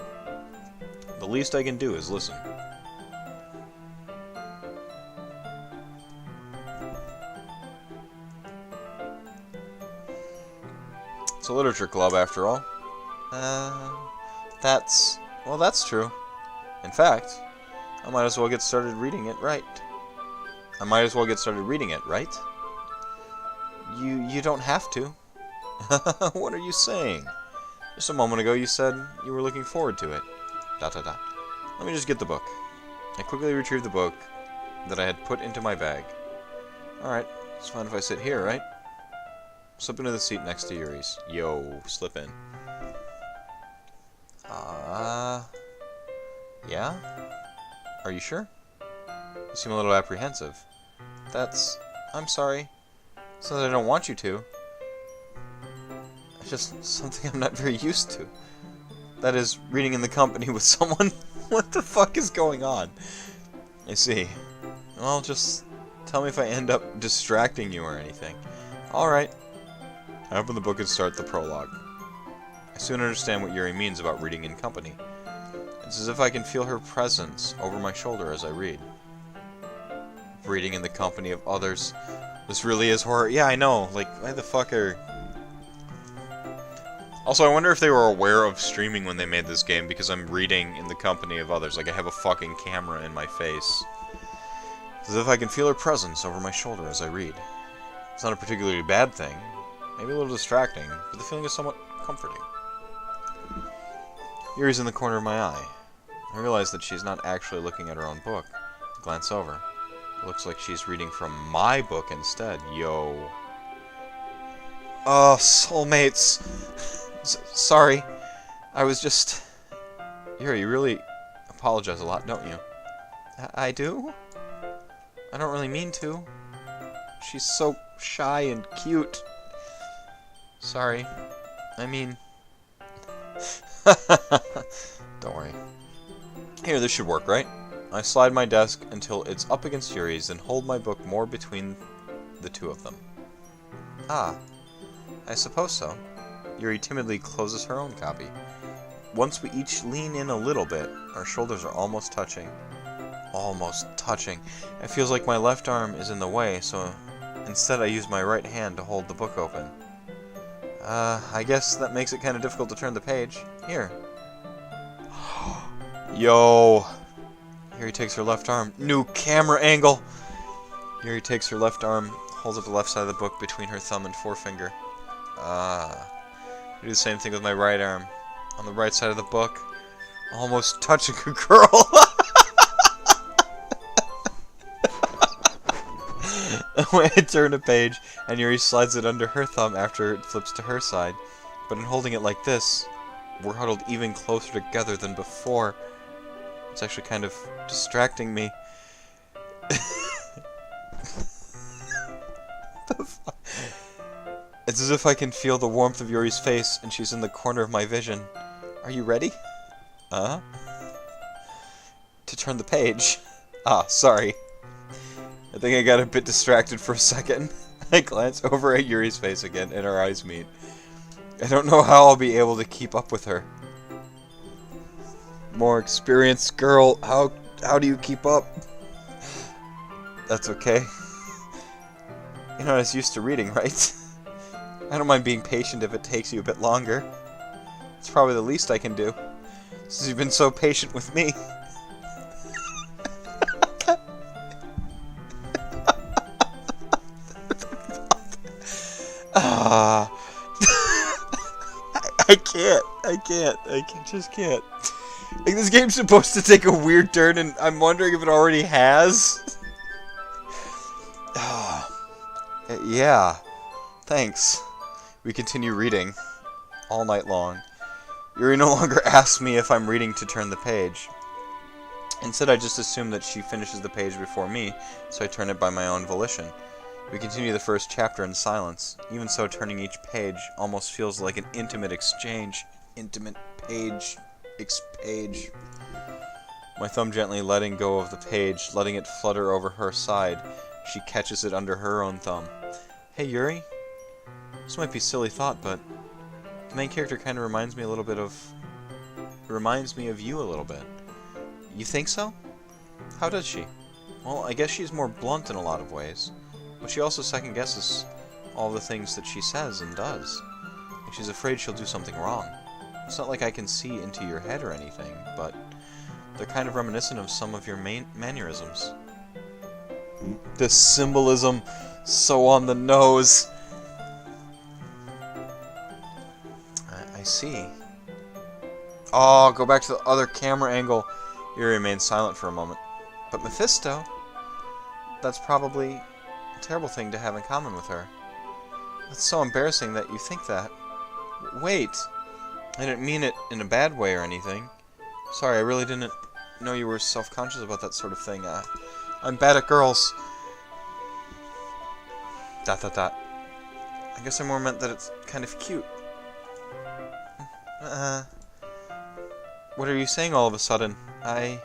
The least I can do is listen. It's a literature club, after all. Well, that's true. In fact, I might as well get started reading it, right? You don't have to. What are you saying? Just a moment ago you said you were looking forward to it. ... Let me just get the book. I quickly retrieved the book that I had put into my bag. Alright, it's fine if I sit here, right? Slip into the seat next to Yuri's. Yo, slip in. Yeah? Are you sure? You seem a little apprehensive. I'm sorry. It's not that I don't want you to. It's just something I'm not very used to. That is, reading in the company with someone. What the fuck is going on? I see. Well, just tell me if I end up distracting you or anything. Alright. I open the book and start the prologue. I soon understand what Yuri means about reading in company. It's as if I can feel her presence over my shoulder as I read. Reading in the company of others. This really is horror. Yeah, I know. Like, why the fuck are... Also, I wonder if they were aware of streaming when they made this game, because I'm reading in the company of others. Like, I have a fucking camera in my face. It's as if I can feel her presence over my shoulder as I read. It's not a particularly bad thing. Maybe a little distracting, but the feeling is somewhat comforting. Yuri's in the corner of my eye. I realize that she's not actually looking at her own book. I glance over. It looks like she's reading from my book instead. Yo. Oh, soulmates. Sorry. I was just... Yuri, you really apologize a lot, don't you? I do? I don't really mean to. She's so shy and cute. Sorry. I mean... Don't worry. Here, this should work, right? I slide my desk until it's up against Yuri's, then hold my book more between the two of them. Ah, I suppose so. Yuri timidly closes her own copy. Once we each lean in a little bit, our shoulders are almost touching. Almost touching. It feels like my left arm is in the way, so instead I use my right hand to hold the book open. I guess that makes it kind of difficult to turn the page. Here. Yo. Yuri takes her left arm. New camera angle. Yuri takes her left arm, holds up the left side of the book between her thumb and forefinger. I do the same thing with my right arm. On the right side of the book. Almost touching a girl. I turn a page, and Yuri slides it under her thumb after it flips to her side. But in holding it like this, we're huddled even closer together than before. It's actually kind of distracting me. It's as if I can feel the warmth of Yuri's face, and she's in the corner of my vision. Are you ready? To turn the page. Ah, sorry. I think I got a bit distracted for a second. I glance over at Yuri's face again, and our eyes meet. I don't know how I'll be able to keep up with her. More experienced girl, how do you keep up? That's okay. You're not as used to reading, right? I don't mind being patient if it takes you a bit longer. It's probably the least I can do, since you've been so patient with me. I just can't. Like, this game's supposed to take a weird turn, and I'm wondering if it already has. Yeah, thanks. We continue reading all night long. Yuri no longer asks me if I'm reading to turn the page. Instead, I just assume that she finishes the page before me, so I turn it by my own volition. We continue the first chapter in silence. Even so, turning each page almost feels like an intimate exchange. Intimate page. Page. My thumb gently letting go of the page, letting it flutter over her side. She catches it under her own thumb. Hey, Yuri? This might be a silly thought, but the main character kind of reminds me a little bit of... reminds me of you a little bit. You think so? How does she? Well, I guess she's more blunt in a lot of ways, but she also second-guesses all the things that she says and does. Like she's afraid she'll do something wrong. It's not like I can see into your head or anything, but they're kind of reminiscent of some of your mannerisms. The symbolism, so on the nose. I see. Oh, go back to the other camera angle. Yuri remains silent for a moment. But Mephisto? That's probably a terrible thing to have in common with her. That's so embarrassing that you think that. Wait. I didn't mean it in a bad way or anything. Sorry, I really didn't know you were self-conscious about that sort of thing. I'm bad at girls. ... I guess I more meant that it's kind of cute. What are you saying all of a sudden? Okay,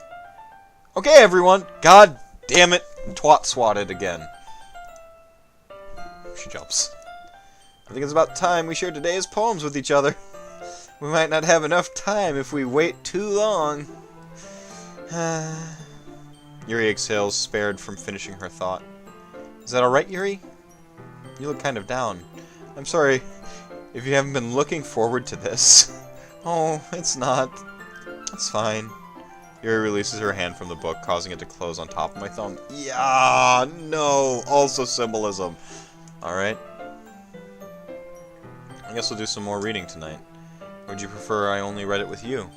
everyone! God damn it! Twat swatted again. She jumps. I think it's about time we shared today's poems with each other. We might not have enough time if we wait too long. Yuri exhales, spared from finishing her thought. Is that alright, Yuri? You look kind of down. I'm sorry if you haven't been looking forward to this. Oh, it's not. It's fine. Yuri releases her hand from the book, causing it to close on top of my thumb. Yeah, no. Also symbolism. Alright. I guess we'll do some more reading tonight. Or would you prefer I only read it with you?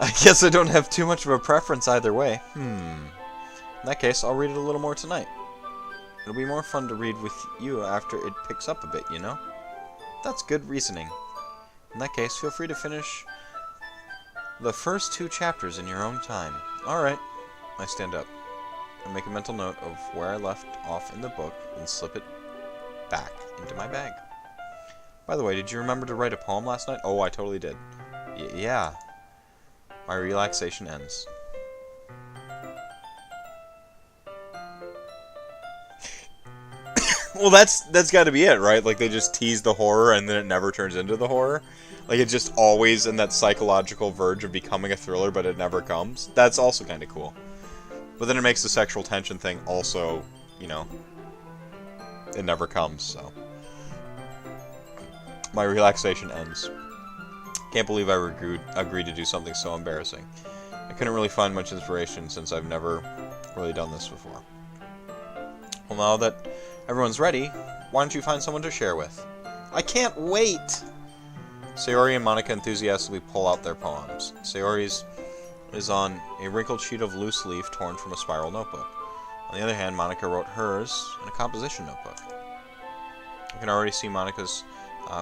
I guess I don't have too much of a preference either way. In that case, I'll read it a little more tonight. It'll be more fun to read with you after it picks up a bit, you know? That's good reasoning. In that case, feel free to finish the first 2 chapters in your own time. Alright. I stand up. I make a mental note of where I left off in the book and slip it back into my bag. By the way, did you remember to write a poem last night? Oh, I totally did. Yeah. My relaxation ends. Well, that's got to be it, right? Like, they just tease the horror and then it never turns into the horror. Like, it's just always in that psychological verge of becoming a thriller, but it never comes. That's also kind of cool. But then it makes the sexual tension thing also, you know, it never comes, so. My relaxation ends. Can't believe I agreed to do something so embarrassing. I couldn't really find much inspiration since I've never really done this before. Well, now that everyone's ready, why don't you find someone to share with? I can't wait! Sayori and Monica enthusiastically pull out their poems. Sayori's is on a wrinkled sheet of loose leaf torn from a spiral notebook. On the other hand, Monica wrote hers in a composition notebook. I can already see Monica's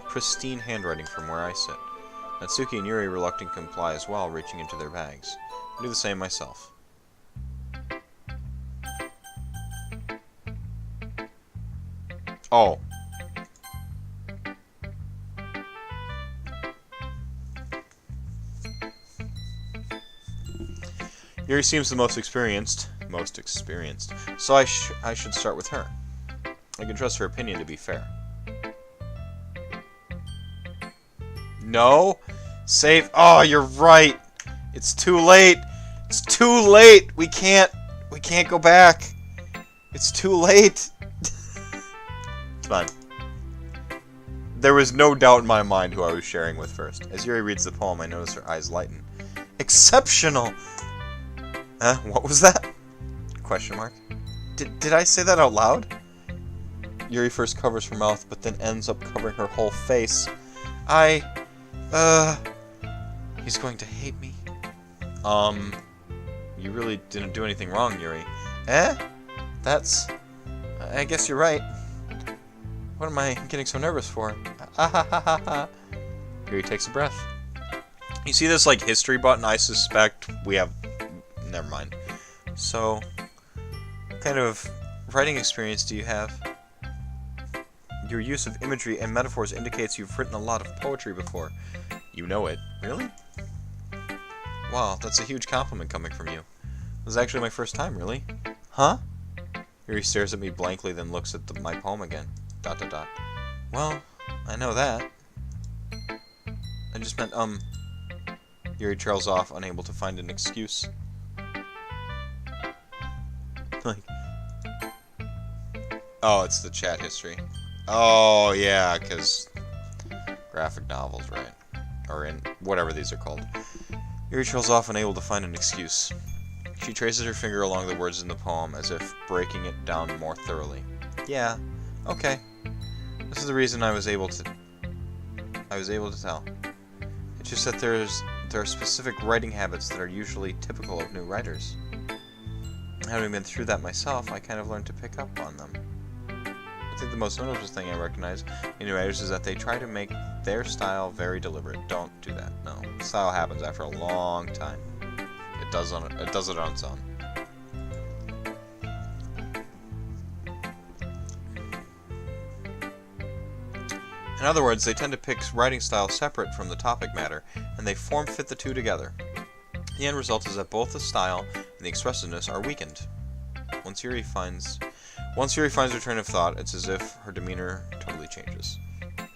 pristine handwriting from where I sit. Natsuki and Yuri reluctantly comply as well, reaching into their bags. I do the same myself. Oh. Yuri seems the most experienced. So I should start with her. I can trust her opinion to be fair. No? Save. Oh, you're right. It's too late. It's too late. We can't go back. It's too late. It's fine. There was no doubt in my mind who I was sharing with first. As Yuri reads the poem, I notice her eyes lighten. Exceptional! Huh? What was that? Question mark. Did I say that out loud? Yuri first covers her mouth, but then ends up covering her whole face. He's going to hate me. You really didn't do anything wrong, Yuri. I guess you're right. What am I getting so nervous for? Yuri takes a breath. You see this, like, history button? I suspect we have... Never mind. So, what kind of writing experience do you have? Your use of imagery and metaphors indicates you've written a lot of poetry before. You know it. Really? Wow, that's a huge compliment coming from you. This is actually my first time, really. Huh? Yuri stares at me blankly, then looks at my poem again. ... Well, I know that. I just meant, Yuri trails off, unable to find an excuse. Like... Oh, it's the chat history. Oh, yeah, because... graphic novels, right? Or in... whatever these are called. Yuri trails off, unable to find an excuse. She traces her finger along the words in the poem, as if breaking it down more thoroughly. Yeah, okay. This is the reason I was able to tell. It's just that there are specific writing habits that are usually typical of new writers. Having been through that myself, I kind of learned to pick up on them. I think the most notable thing I recognize in new writers is that they try to make their style very deliberate. Don't do that. No. Style happens after a long time. It does it on its own. In other words, they tend to pick writing styles separate from the topic matter, and they form-fit the two together. The end result is that both the style and the expressiveness are weakened. Once Yuri finds her train of thought, it's as if her demeanor totally changes.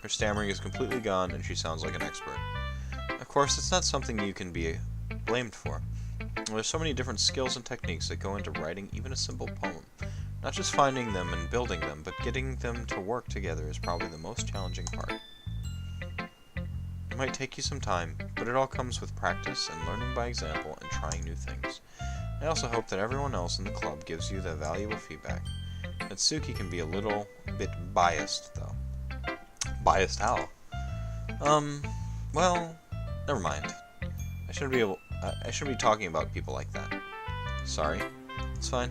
Her stammering is completely gone, and she sounds like an expert. Of course, it's not something you can be blamed for. There's so many different skills and techniques that go into writing even a simple poem. Not just finding them and building them, but getting them to work together is probably the most challenging part. It might take you some time, but it all comes with practice and learning by example and trying new things. I also hope that everyone else in the club gives you the valuable feedback. Natsuki can be a little bit biased, though. Biased how? Well, never mind. I shouldn't be talking about people like that. Sorry. It's fine.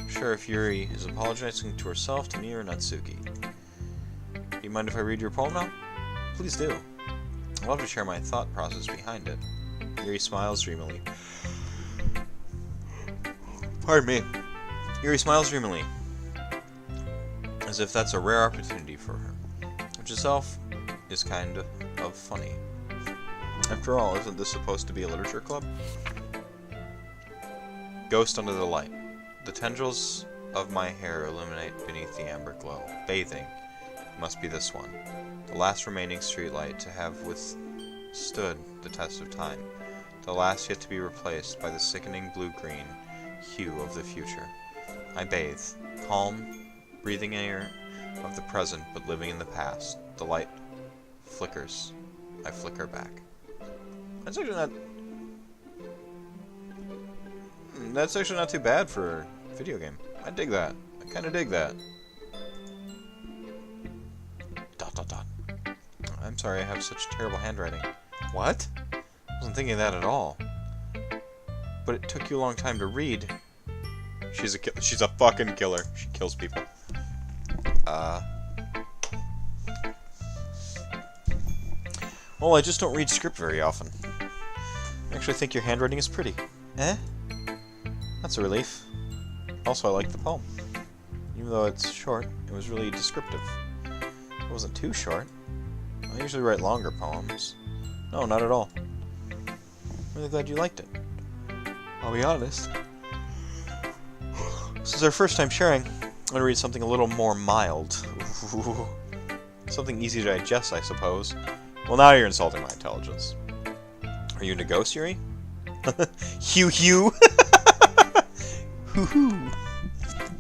Sure, if Yuri is apologizing to herself, to me, or Natsuki. Do you mind if I read your poem now? Please do. I'd love to share my thought process behind it. Yuri smiles dreamily. Pardon me. Yuri smiles dreamily, as if that's a rare opportunity for her, which itself is kind of funny. After all, isn't this supposed to be a literature club? Ghost under the light. The tendrils of my hair illuminate beneath the amber glow. Bathing. Must be this one. The last remaining streetlight to have withstood the test of time. The last yet to be replaced by the sickening blue-green hue of the future. I bathe. Calm, breathing air of the present but living in the past. The light flickers. I flicker back. That's actually not too bad for a video game. I dig that. I kind of dig that. ... I'm sorry I have such terrible handwriting. What? I wasn't thinking that at all. But it took you a long time to read. She's a fucking killer. She kills people. Well, I just don't read script very often. I actually think your handwriting is pretty. Eh? That's a relief. Also, I like the poem. Even though it's short, it was really descriptive. It wasn't too short. I usually write longer poems. No, not at all. I'm really glad you liked it. I'll be honest. This is our first time sharing. I'm going to read something a little more mild. Ooh. Something easy to digest, I suppose. Well, now you're insulting my intelligence. Are you into ghosts, Yuri? Hoo-hoo! Hoo-hoo!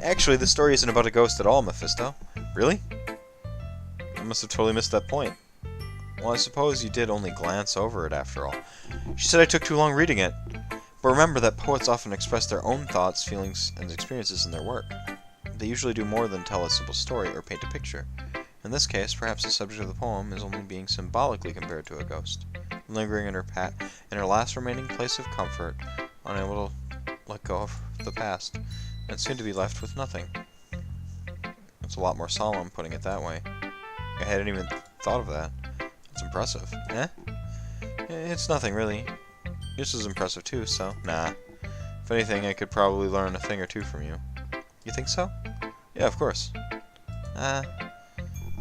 Actually, the story isn't about a ghost at all, Mephisto. Really? I must have totally missed that point. Well, I suppose you did only glance over it after all. She said I took too long reading it. But remember that poets often express their own thoughts, feelings, and experiences in their work. They usually do more than tell a simple story or paint a picture. In this case, perhaps the subject of the poem is only being symbolically compared to a ghost, lingering in her last remaining place of comfort, unable to let go of the past, and soon to be left with nothing. It's a lot more solemn, putting it that way. I hadn't even thought of that. It's impressive. Eh? It's nothing, really. Yours is impressive, too, so nah. If anything, I could probably learn a thing or two from you. You think so? Yeah, of course.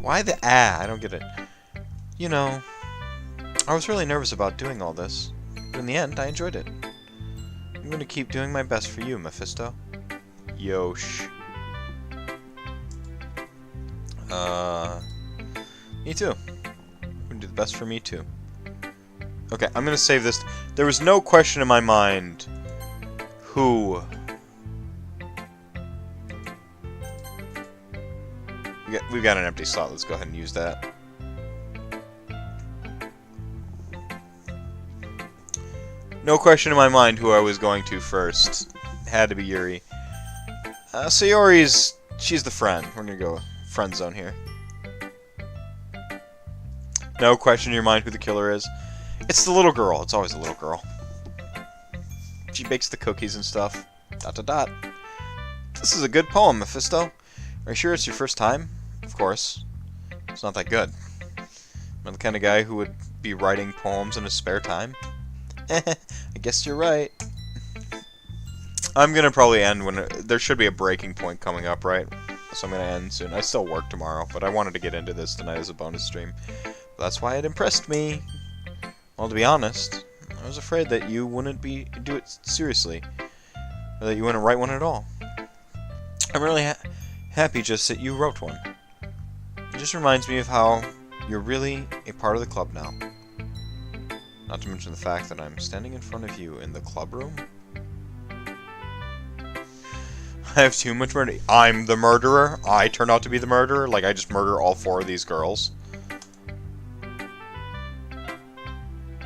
Why the I don't get it. You know, I was really nervous about doing all this, but in the end, I enjoyed it. I'm going to keep doing my best for you, Mephisto. Yosh. Me too. I'm going to do the best for me too. Okay, I'm going to save this. There was no question in my mind who... We've got an empty slot. Let's go ahead and use that. No question in my mind who I was going to first. Had to be Yuri. Sayori's... She's the friend. We're going to go friend zone here. No question in your mind who the killer is. It's the little girl. It's always the little girl. She bakes the cookies and stuff. ... This is a good poem, Mephisto. Are you sure it's your first time? Of course. It's not that good. I'm the kind of guy who would be writing poems in his spare time. I guess you're right. I'm gonna probably end when... there should be a breaking point coming up, right? So I'm gonna end soon. I still work tomorrow, but I wanted to get into this tonight as a bonus stream. That's why it impressed me. Well, to be honest, I was afraid that you wouldn't do it seriously. Or that you wouldn't write one at all. I'm really happy just that you wrote one. It just reminds me of how you're really a part of the club now. Not to mention the fact that I'm standing in front of you in the club room. I have too much murder. I'm the murderer? I turn out to be the murderer? Like I just murder all 4 of these girls?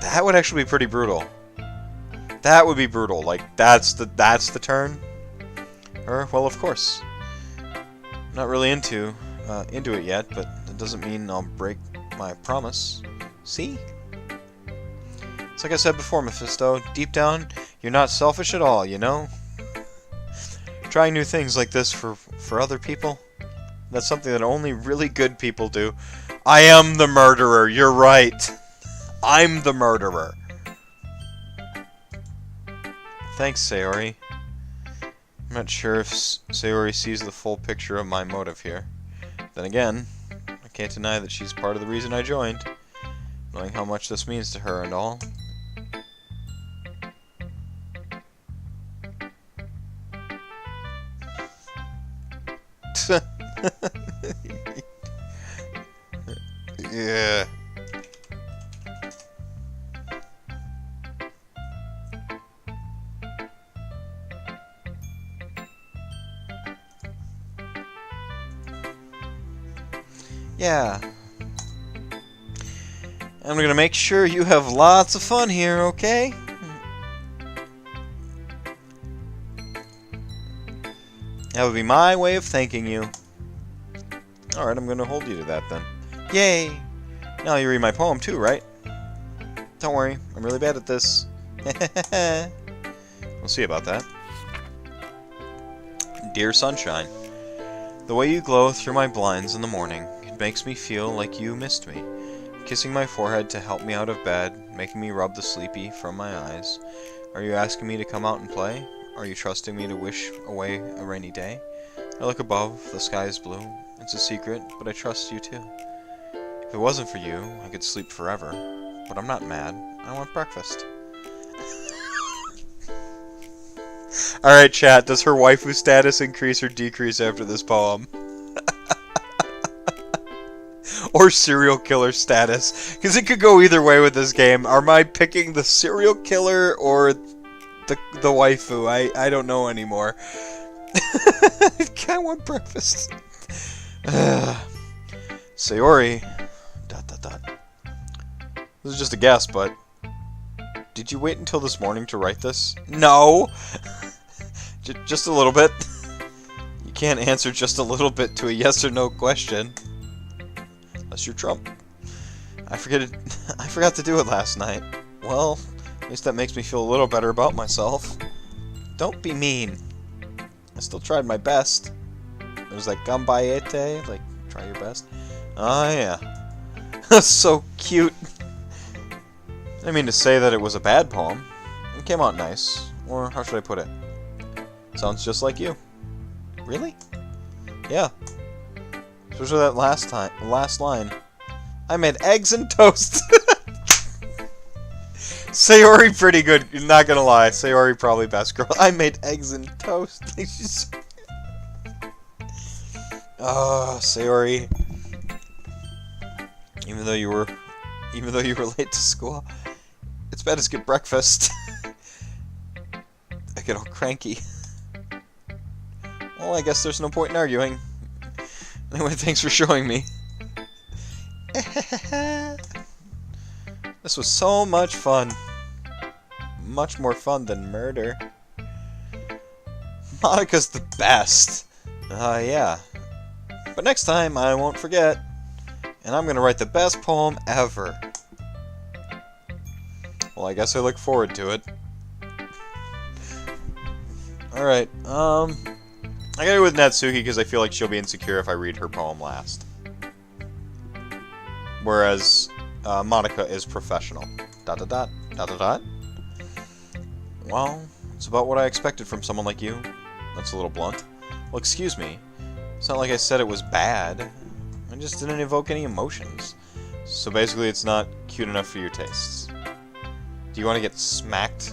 That would actually be pretty brutal. That would be brutal. Like that's the turn? Well, of course. I'm not really into it yet, but it doesn't mean I'll break my promise. See? It's like I said before, Mephisto. Deep down, you're not selfish at all, you know? Trying new things like this for other people, that's something that only really good people do. I am the murderer, you're right. I'm the murderer. Thanks, Sayori. I'm not sure if Sayori sees the full picture of my motive here. Then again, I can't deny that she's part of the reason I joined, knowing how much this means to her and all. Yeah. Yeah. I'm gonna make sure you have lots of fun here, okay? That would be my way of thanking you. Alright, I'm gonna hold you to that then. Yay! Now you read my poem too, right? Don't worry, I'm really bad at this. We'll see about that. Dear Sunshine, the way you glow through my blinds in the morning, it makes me feel like you missed me. Kissing my forehead to help me out of bed, making me rub the sleepy from my eyes. Are you asking me to come out and play? Are you trusting me to wish away a rainy day? I look above, the sky is blue. It's a secret, but I trust you too. If it wasn't for you, I could sleep forever. But I'm not mad. I want breakfast. Alright, chat, does her waifu status increase or decrease after this poem? Or serial killer status? Because it could go either way with this game. Am I picking the serial killer or the waifu? I don't know anymore. I want breakfast. Sayori. ... This is just a guess, but... Did you wait until this morning to write this? No! Just a little bit. You can't answer just a little bit to a yes or no question. Unless you're Trump. I forgot to do it last night. Well, at least that makes me feel a little better about myself. Don't be mean. I still tried my best. There's that gambayete, like, try your best. Oh, yeah. That's so cute. I didn't mean to say that it was a bad poem. It came out nice. Or, how should I put it? Sounds just like you. Really? Yeah. Especially that last line. I made eggs and toast. Sayori pretty good, not gonna lie. Sayori probably best girl. I made eggs and toast. Oh, Sayori. Even though you were late to school, it's better to skip breakfast. I get all cranky. Well, I guess there's no point in arguing. Anyway, thanks for showing me. This was so much fun. Much more fun than murder. Monika's the best. Yeah. But next time, I won't forget. And I'm gonna write the best poem ever. Well, I guess I look forward to it. Alright, I gotta go with Natsuki because I feel like she'll be insecure if I read her poem last. Whereas, Monika is professional. ... Well, it's about what I expected from someone like you. That's a little blunt. Well, excuse me. It's not like I said it was bad. I just didn't evoke any emotions. So basically, it's not cute enough for your tastes. Do you want to get smacked?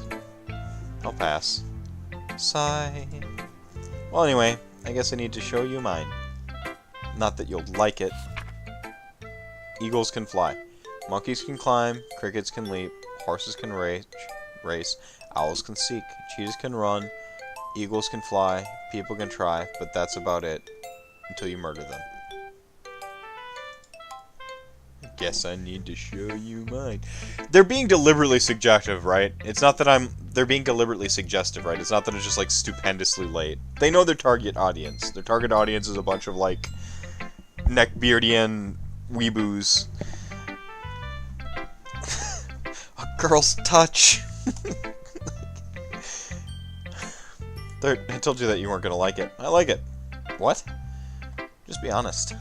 I'll pass. Sigh. Well, anyway, I guess I need to show you mine. Not that you'll like it. Eagles can fly. Monkeys can climb. Crickets can leap. Horses can race. Owls can seek. Cheetahs can run. Eagles can fly. People can try. But that's about it. Until you murder them. Guess I need to show you mine. They're being deliberately suggestive, right? It's not that they're being deliberately suggestive, right? It's not that it's just, like, stupendously late. They know their target audience. Their target audience is a bunch of, like, neckbeardian weeboos. A girl's touch. I told you that you weren't gonna like it. I like it. What? Just be honest.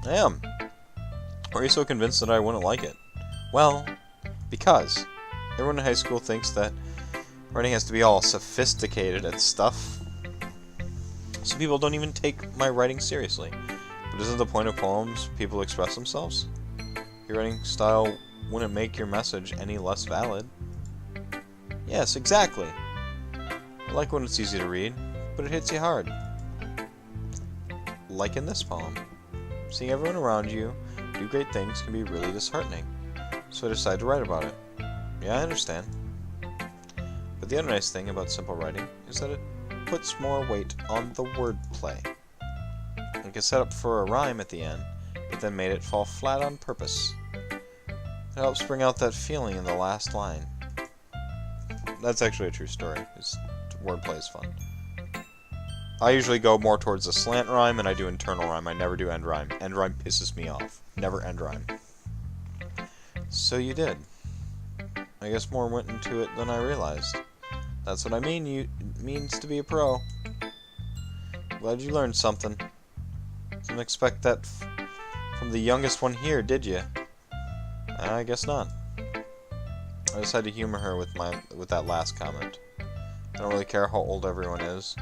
I am. Why are you so convinced that I wouldn't like it? Well, because everyone in high school thinks that writing has to be all sophisticated and stuff. So people don't even take my writing seriously. But isn't the point of poems people express themselves? Your writing style wouldn't make your message any less valid. Yes, exactly. I like when it's easy to read, but it hits you hard. Like in this poem. Seeing everyone around you do great things can be really disheartening, so I decided to write about it. Yeah, I understand. But the other nice thing about simple writing is that it puts more weight on the wordplay. Like I set up for a rhyme at the end, but then made it fall flat on purpose. It helps bring out that feeling in the last line. That's actually a true story. Wordplay is fun. I usually go more towards a slant rhyme, and I do internal rhyme. I never do end rhyme. End rhyme pisses me off. Never end rhyme. So you did. I guess more went into it than I realized. That's what I mean. It means to be a pro. Glad you learned something. Didn't expect that from the youngest one here, did you? I guess not. I just had to humor her with that last comment. I don't really care how old everyone is.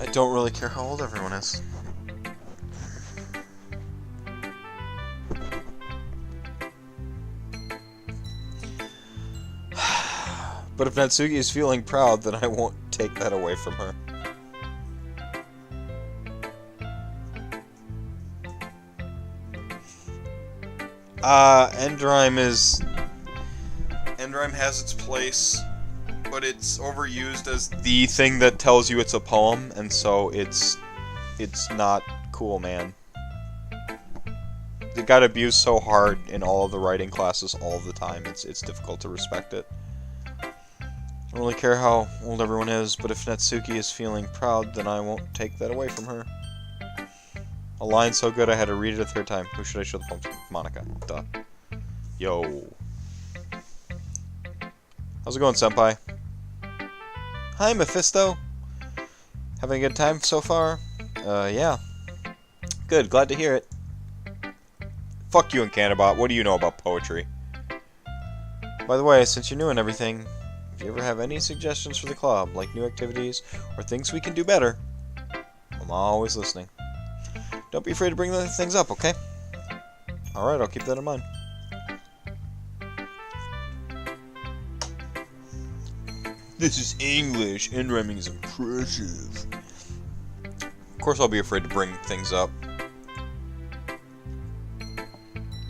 I don't really care how old everyone is. But if Natsuki is feeling proud, then I won't take that away from her. Endrime has its place, but it's overused as the thing that tells you it's a poem, and so it's not cool, man. It got abused so hard in all of the writing classes all the time, it's difficult to respect it. I don't really care how old everyone is, but if Natsuki is feeling proud, then I won't take that away from her. A line so good I had to read it a third time. Who should I show the poem to? Monica. Duh. Yo. How's it going, senpai? Hi, Mephisto. Having a good time so far? Yeah. Good, glad to hear it. Fuck you and Canabot, what do you know about poetry? By the way, since you're new and everything, if you ever have any suggestions for the club, like new activities, or things we can do better, I'm always listening. Don't be afraid to bring those things up, okay? Alright, I'll keep that in mind. This is English. End rhyming is impressive. Of course I'll be afraid to bring things up.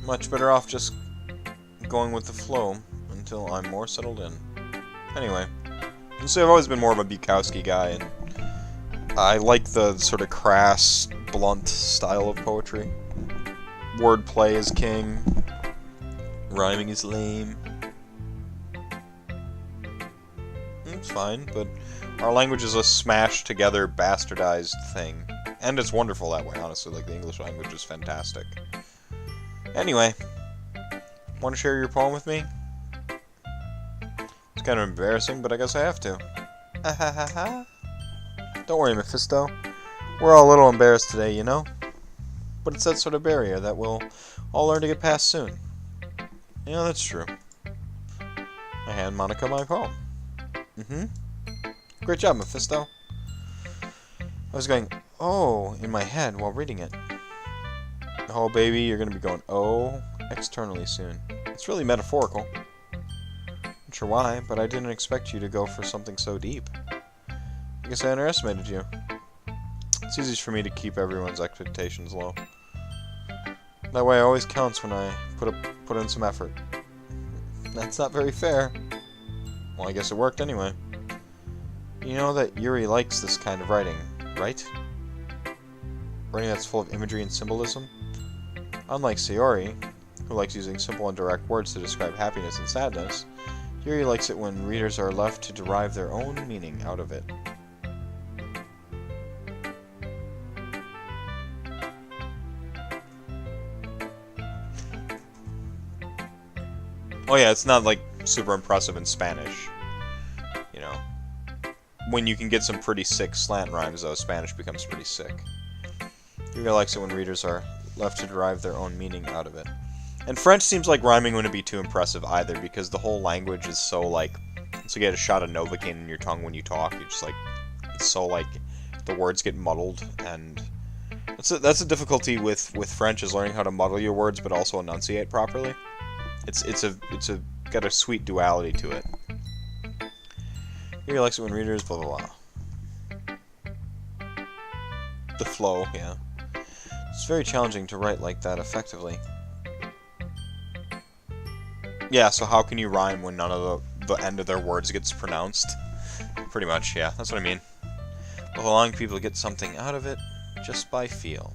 Much better off just going with the flow until I'm more settled in. Anyway, so I've always been more of a Bukowski guy, and I like the sort of crass, blunt style of poetry. Wordplay is king. Rhyming is lame. It's fine, but our language is a smashed together, bastardized thing. And it's wonderful that way, honestly. Like, the English language is fantastic. Anyway, want to share your poem with me? It's kind of embarrassing, but I guess I have to. Ha ha ha ha. Don't worry, Mephisto. We're all a little embarrassed today, you know? But it's that sort of barrier that we'll all learn to get past soon. Yeah, that's true. I hand Monica my poem. Great job, Mephisto. I was going, oh, in my head while reading it. Oh, baby, you're going to be going, oh, externally soon. It's really metaphorical. Not sure why, but I didn't expect you to go for something so deep. I guess I underestimated you. It's easy for me to keep everyone's expectations low. That way it always counts when I put in some effort. That's not very fair. Well, I guess it worked anyway. You know that Yuri likes this kind of writing, right? Writing that's full of imagery and symbolism? Unlike Sayori, who likes using simple and direct words to describe happiness and sadness, Yuri likes it when readers are left to derive their own meaning out of it. Oh yeah, it's not like super impressive in Spanish. You know, when you can get some pretty sick slant rhymes, though, Spanish becomes pretty sick. Yuri likes it when readers are left to derive their own meaning out of it. And French seems like rhyming wouldn't be too impressive either, because the whole language is so like, so you get a shot of Novocaine in your tongue when you talk. You're just like, it's so like, the words get muddled, and that's a difficulty with French, is learning how to muddle your words but also enunciate properly. It's got a sweet duality to it. He likes it when readers blah blah blah. The flow, yeah. It's very challenging to write like that effectively. Yeah, so how can you rhyme when none of the end of their words gets pronounced? Pretty much, yeah, that's what I mean. But allowing people to get something out of it just by feel.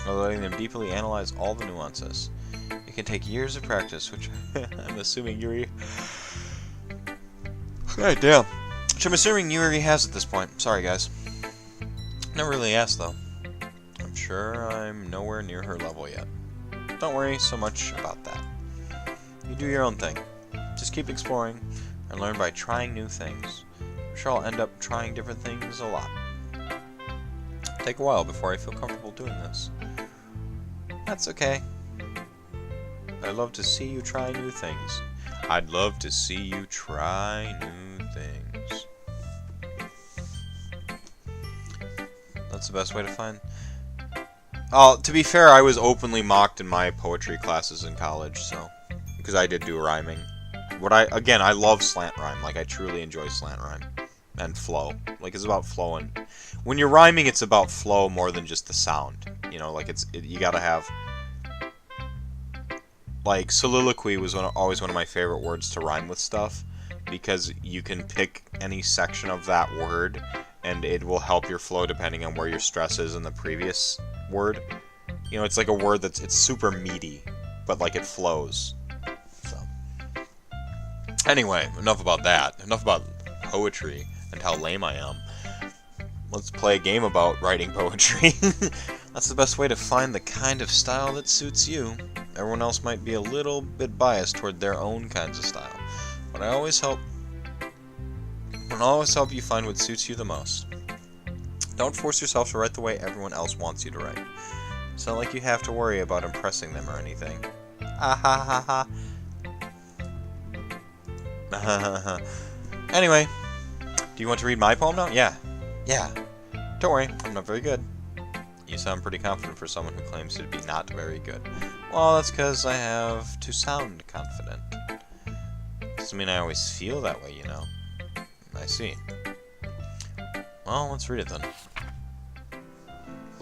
Or letting them deeply analyze all the nuances. It can take years of practice, which I'm assuming Yuri... God damn. Which I'm assuming you already has at this point. Sorry, guys. Never really asked, though. I'm sure I'm nowhere near her level yet. Don't worry so much about that. You do your own thing. Just keep exploring and learn by trying new things. I'm sure I'll end up trying different things a lot. Take a while before I feel comfortable doing this. That's okay. I'd love to see you try new things. I'd love to see you try new things. That's the best way to find... to be fair, I was openly mocked in my poetry classes in college, so... Because I did do rhyming. Again, I love slant rhyme. Like, I truly enjoy slant rhyme. And flow. Like, it's about flow, and... When you're rhyming, it's about flow more than just the sound. You know, like, you gotta have... Like, soliloquy was always one of my favorite words to rhyme with stuff. Because you can pick any section of that word, and it will help your flow depending on where your stress is in the previous word. You know, it's like a word it's super meaty, but, like, it flows. So. Anyway, enough about that. Enough about poetry and how lame I am. Let's play a game about writing poetry. That's the best way to find the kind of style that suits you. Everyone else might be a little bit biased toward their own kinds of style, but I'll always help you find what suits you the most. Don't force yourself to write the way everyone else wants you to write. It's not like you have to worry about impressing them or anything. Ah ha ha ha. Anyway, do you want to read my poem now? Yeah. Don't worry, I'm not very good. You sound pretty confident for someone who claims to be not very good. Well, that's because I have to sound confident. Doesn't mean I always feel that way, you know. I see. Well, let's read it then.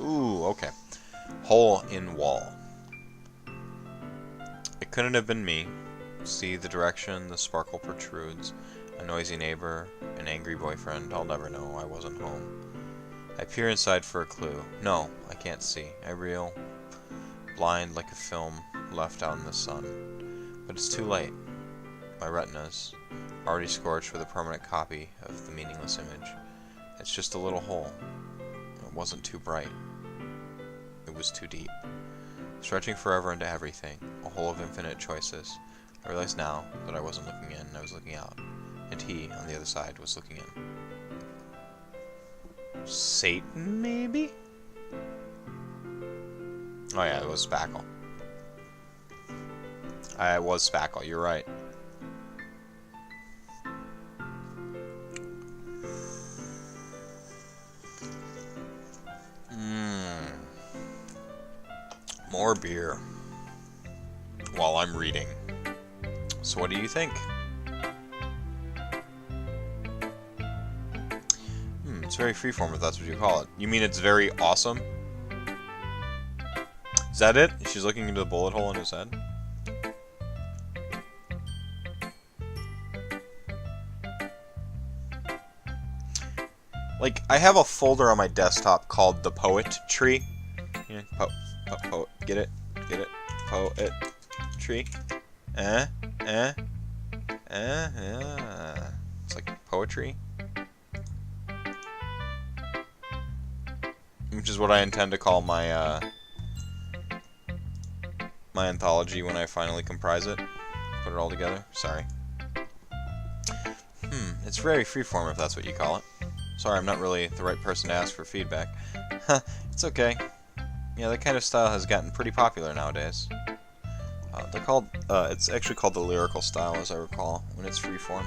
Ooh, okay. Hole in wall. It couldn't have been me. See the direction the sparkle protrudes. A noisy neighbor, an angry boyfriend. I'll never know I wasn't home. I peer inside for a clue. No, I can't see. I reel, blind like a film left out in the sun. But it's too late. My retinas, already scorched with a permanent copy of the meaningless image. It's just a little hole. It wasn't too bright. It was too deep. Stretching forever into everything, a hole of infinite choices. I realize now that I wasn't looking in, I was looking out. And he, on the other side, was looking in. Satan, maybe? Oh yeah, it was Spackle. It was Spackle, you're right. More beer. While I'm reading. So what do you think? It's very freeform if that's what you call it. You mean it's very awesome? Is that it? She's looking into the bullet hole in his head? Like, I have a folder on my desktop called the Poet Tree. Yeah, get it? Poet Tree. Yeah. It's like poetry. Which is what I intend to call my, my anthology when I finally comprise it. Put it all together. Sorry. It's very freeform if that's what you call it. Sorry, I'm not really the right person to ask for feedback. It's okay. Yeah, that kind of style has gotten pretty popular nowadays. They're called, it's actually called the lyrical style, as I recall, when it's freeform.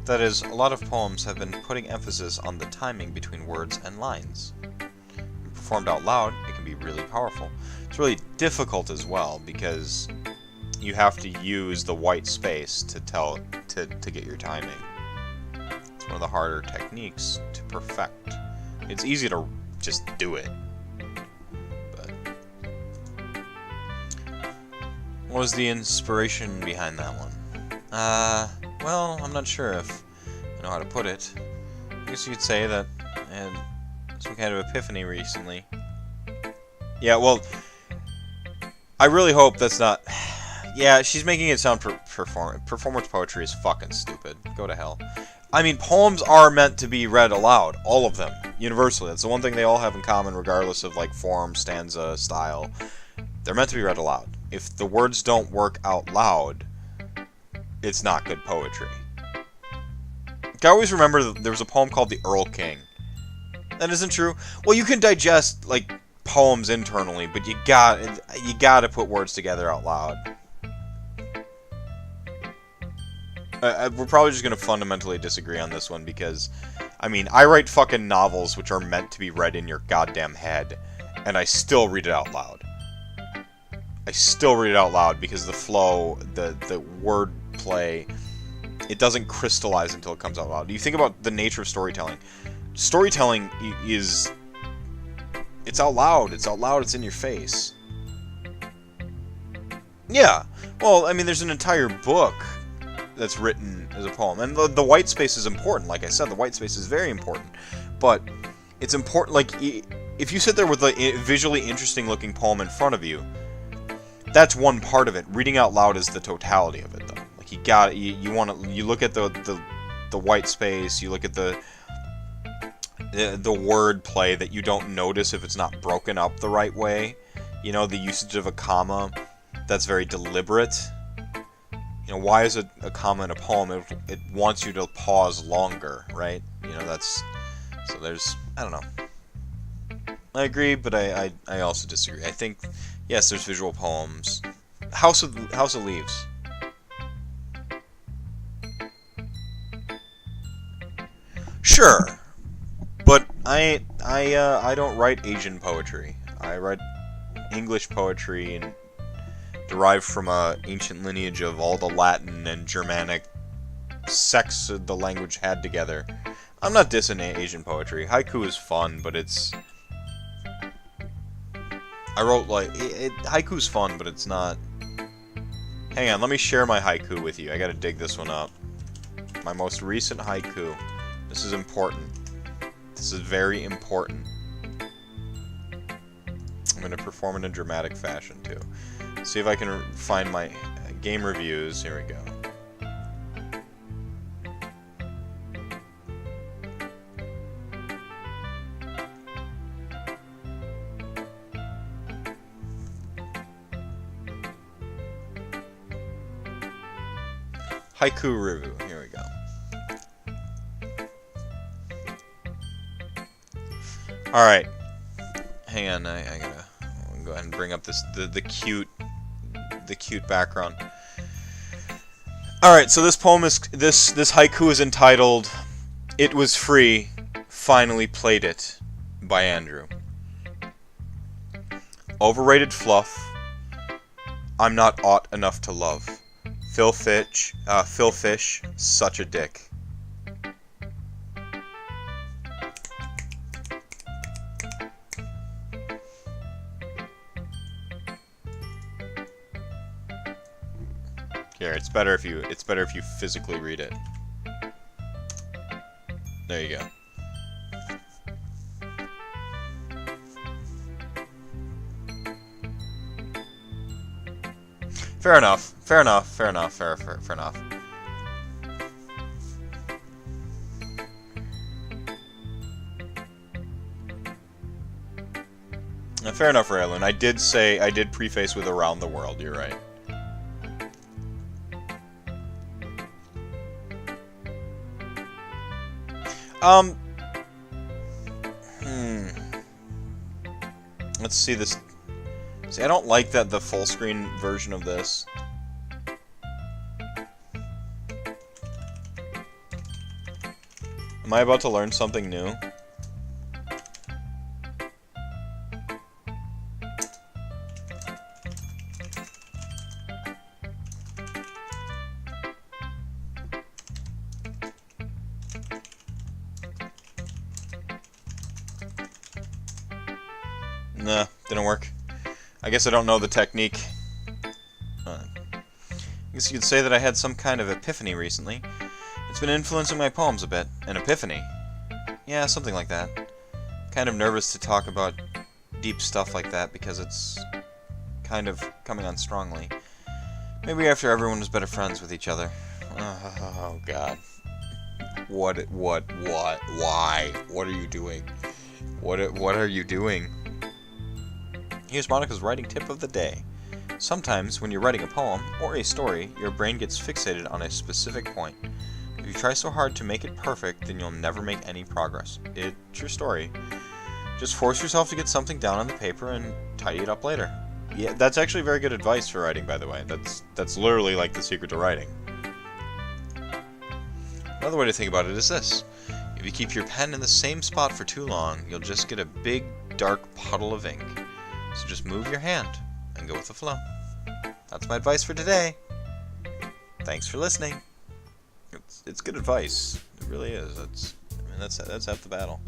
That is, a lot of poems have been putting emphasis on the timing between words and lines. When performed out loud, it can be really powerful. It's really difficult as well, because you have to use the white space to get your timing. It's one of the harder techniques to perfect. It's easy to just do it. But what was the inspiration behind that one? Well, I'm not sure if I know how to put it. I guess you could say that I had some kind of epiphany recently. Yeah, well, I really hope that's not Yeah, she's making it sound performance poetry is fucking stupid. Go to hell. I mean, poems are meant to be read aloud. All of them. Universally. That's the one thing they all have in common, regardless of, like, form, stanza, style. They're meant to be read aloud. If the words don't work out loud, it's not good poetry. I always remember that there was a poem called The Earl King. That isn't true. Well, you can digest, like, poems internally, but you gotta put words together out loud. We're probably just gonna fundamentally disagree on this one because, I mean, I write fucking novels which are meant to be read in your goddamn head, and I still read it out loud. I still read it out loud because the flow, the word play, it doesn't crystallize until it comes out loud. You think about the nature of storytelling. Storytelling is... It's out loud. It's out loud. It's in your face. Yeah. Well, I mean, there's an entire book that's written as a poem. And the white space is important. Like I said, the white space is very important. But it's important, like, if you sit there with a visually interesting looking poem in front of you, that's one part of it. Reading out loud is the totality of it, though. Like, you look at the white space, you look at the word play that you don't notice if it's not broken up the right way. You know, the usage of a comma, that's very deliberate. You know, why is a comma in a poem? It wants you to pause longer, right? You know, that's... So there's... I don't know. I agree, but I also disagree. I think, yes, there's visual poems. House of Leaves. Sure. But I don't write Asian poetry. I write English poetry and derived from a ancient lineage of all the Latin and Germanic sects the language had together. I'm not dissing Asian poetry. Haiku is fun, but it's... I wrote, like... Haiku's fun, but it's not... Hang on, let me share my haiku with you. I gotta dig this one up. My most recent haiku. This is important. This is very important. I'm gonna perform in a dramatic fashion, too. See if I can find my game reviews. Here we go. Haiku review. Here we go. Alright. Hang on, I gotta go ahead and bring up the cute background. Alright, so this poem is this haiku is entitled "It Was Free, Finally Played It" by Andrew. Overrated fluff. I'm not ought enough to love. Phil Fish, such a dick. Here, it's better if you physically read it. There you go. Fair enough. Fair enough. Fair enough. Fair enough. Fair enough, Raylan. I did preface with "around the world." You're right. Let's see this. See, I don't like the full screen version of this. Am I about to learn something new? Nah, didn't work. I guess I don't know the technique. I guess you'd say that I had some kind of epiphany recently. It's been influencing my poems a bit. An epiphany? Yeah, something like that. Kind of nervous to talk about deep stuff like that because it's kind of coming on strongly. Maybe after everyone was better friends with each other. Oh, God. What, why? What are you doing? What are you doing? Here's Monica's writing tip of the day. Sometimes, when you're writing a poem or a story, your brain gets fixated on a specific point. If you try so hard to make it perfect, then you'll never make any progress. True story. Just force yourself to get something down on the paper and tidy it up later. Yeah, that's actually very good advice for writing, by the way. That's literally like the secret to writing. Another way to think about it is this. If you keep your pen in the same spot for too long, you'll just get a big, dark puddle of ink. So just move your hand and go with the flow. That's my advice for today. Thanks for listening. It's good advice. It really is. That's half the battle.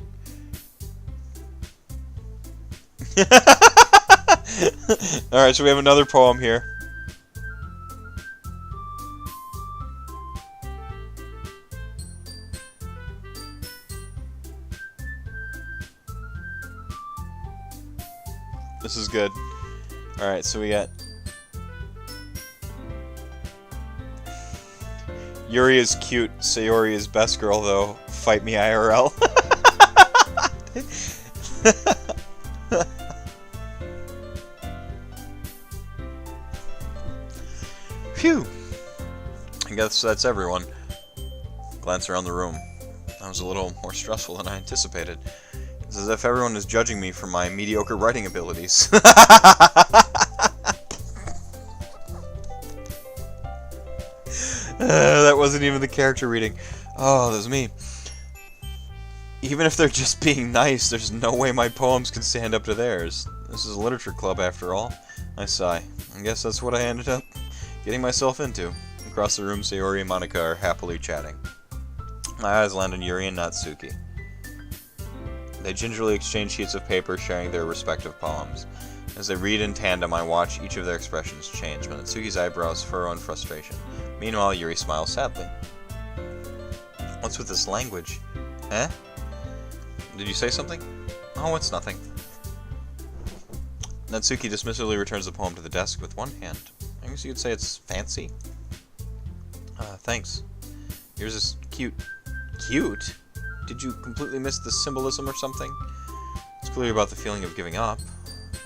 Alright, so we have another poem here. This is good. Alright, so we got... Yuri is cute. Sayori is best girl, though. Fight me IRL. Phew. I guess that's everyone. Glance around the room. That was a little more stressful than I anticipated. It's as if everyone is judging me for my mediocre writing abilities. That wasn't even the character reading. Oh, that was me. Even if they're just being nice, there's no way my poems can stand up to theirs. This is a literature club, after all. I sigh. I guess that's what I ended up getting myself into. Across the room, Sayori and Monica are happily chatting. My eyes land on Yuri and Natsuki. They gingerly exchange sheets of paper, sharing their respective poems. As they read in tandem, I watch each of their expressions change. Natsuki's eyebrows furrow in frustration. Meanwhile, Yuri smiles sadly. What's with this language? Eh? Did you say something? Oh, it's nothing. Natsuki dismissively returns the poem to the desk with one hand. I guess you could say it's fancy. Thanks. Yours is cute. Cute? Did you completely miss the symbolism or something? It's clearly about the feeling of giving up.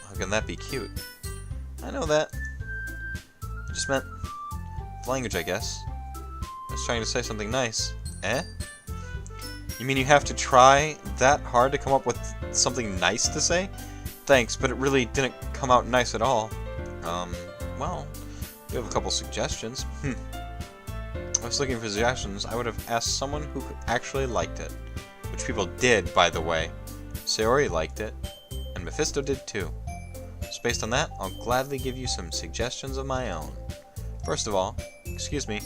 How can that be cute? I know that. I just meant language, I guess. I was trying to say something nice. Eh? You mean you have to try that hard to come up with something nice to say? Thanks, but it really didn't come out nice at all. Well, we have a couple suggestions. I was looking for suggestions. I would have asked someone who actually liked it. Which people did, by the way. Sayori liked it, and Mephisto did too. So based on that, I'll gladly give you some suggestions of my own. First of all, excuse me,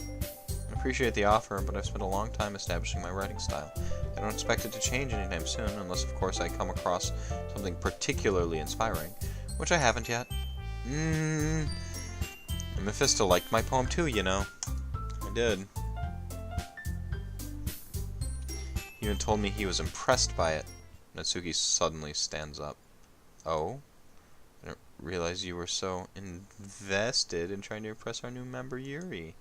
I appreciate the offer, but I've spent a long time establishing my writing style. I don't expect it to change anytime soon, unless of course I come across something particularly inspiring, which I haven't yet. And Mephisto liked my poem too, you know. I did. He even told me he was impressed by it. Natsuki suddenly stands up. Oh? I didn't realize you were so invested in trying to impress our new member, Yuri.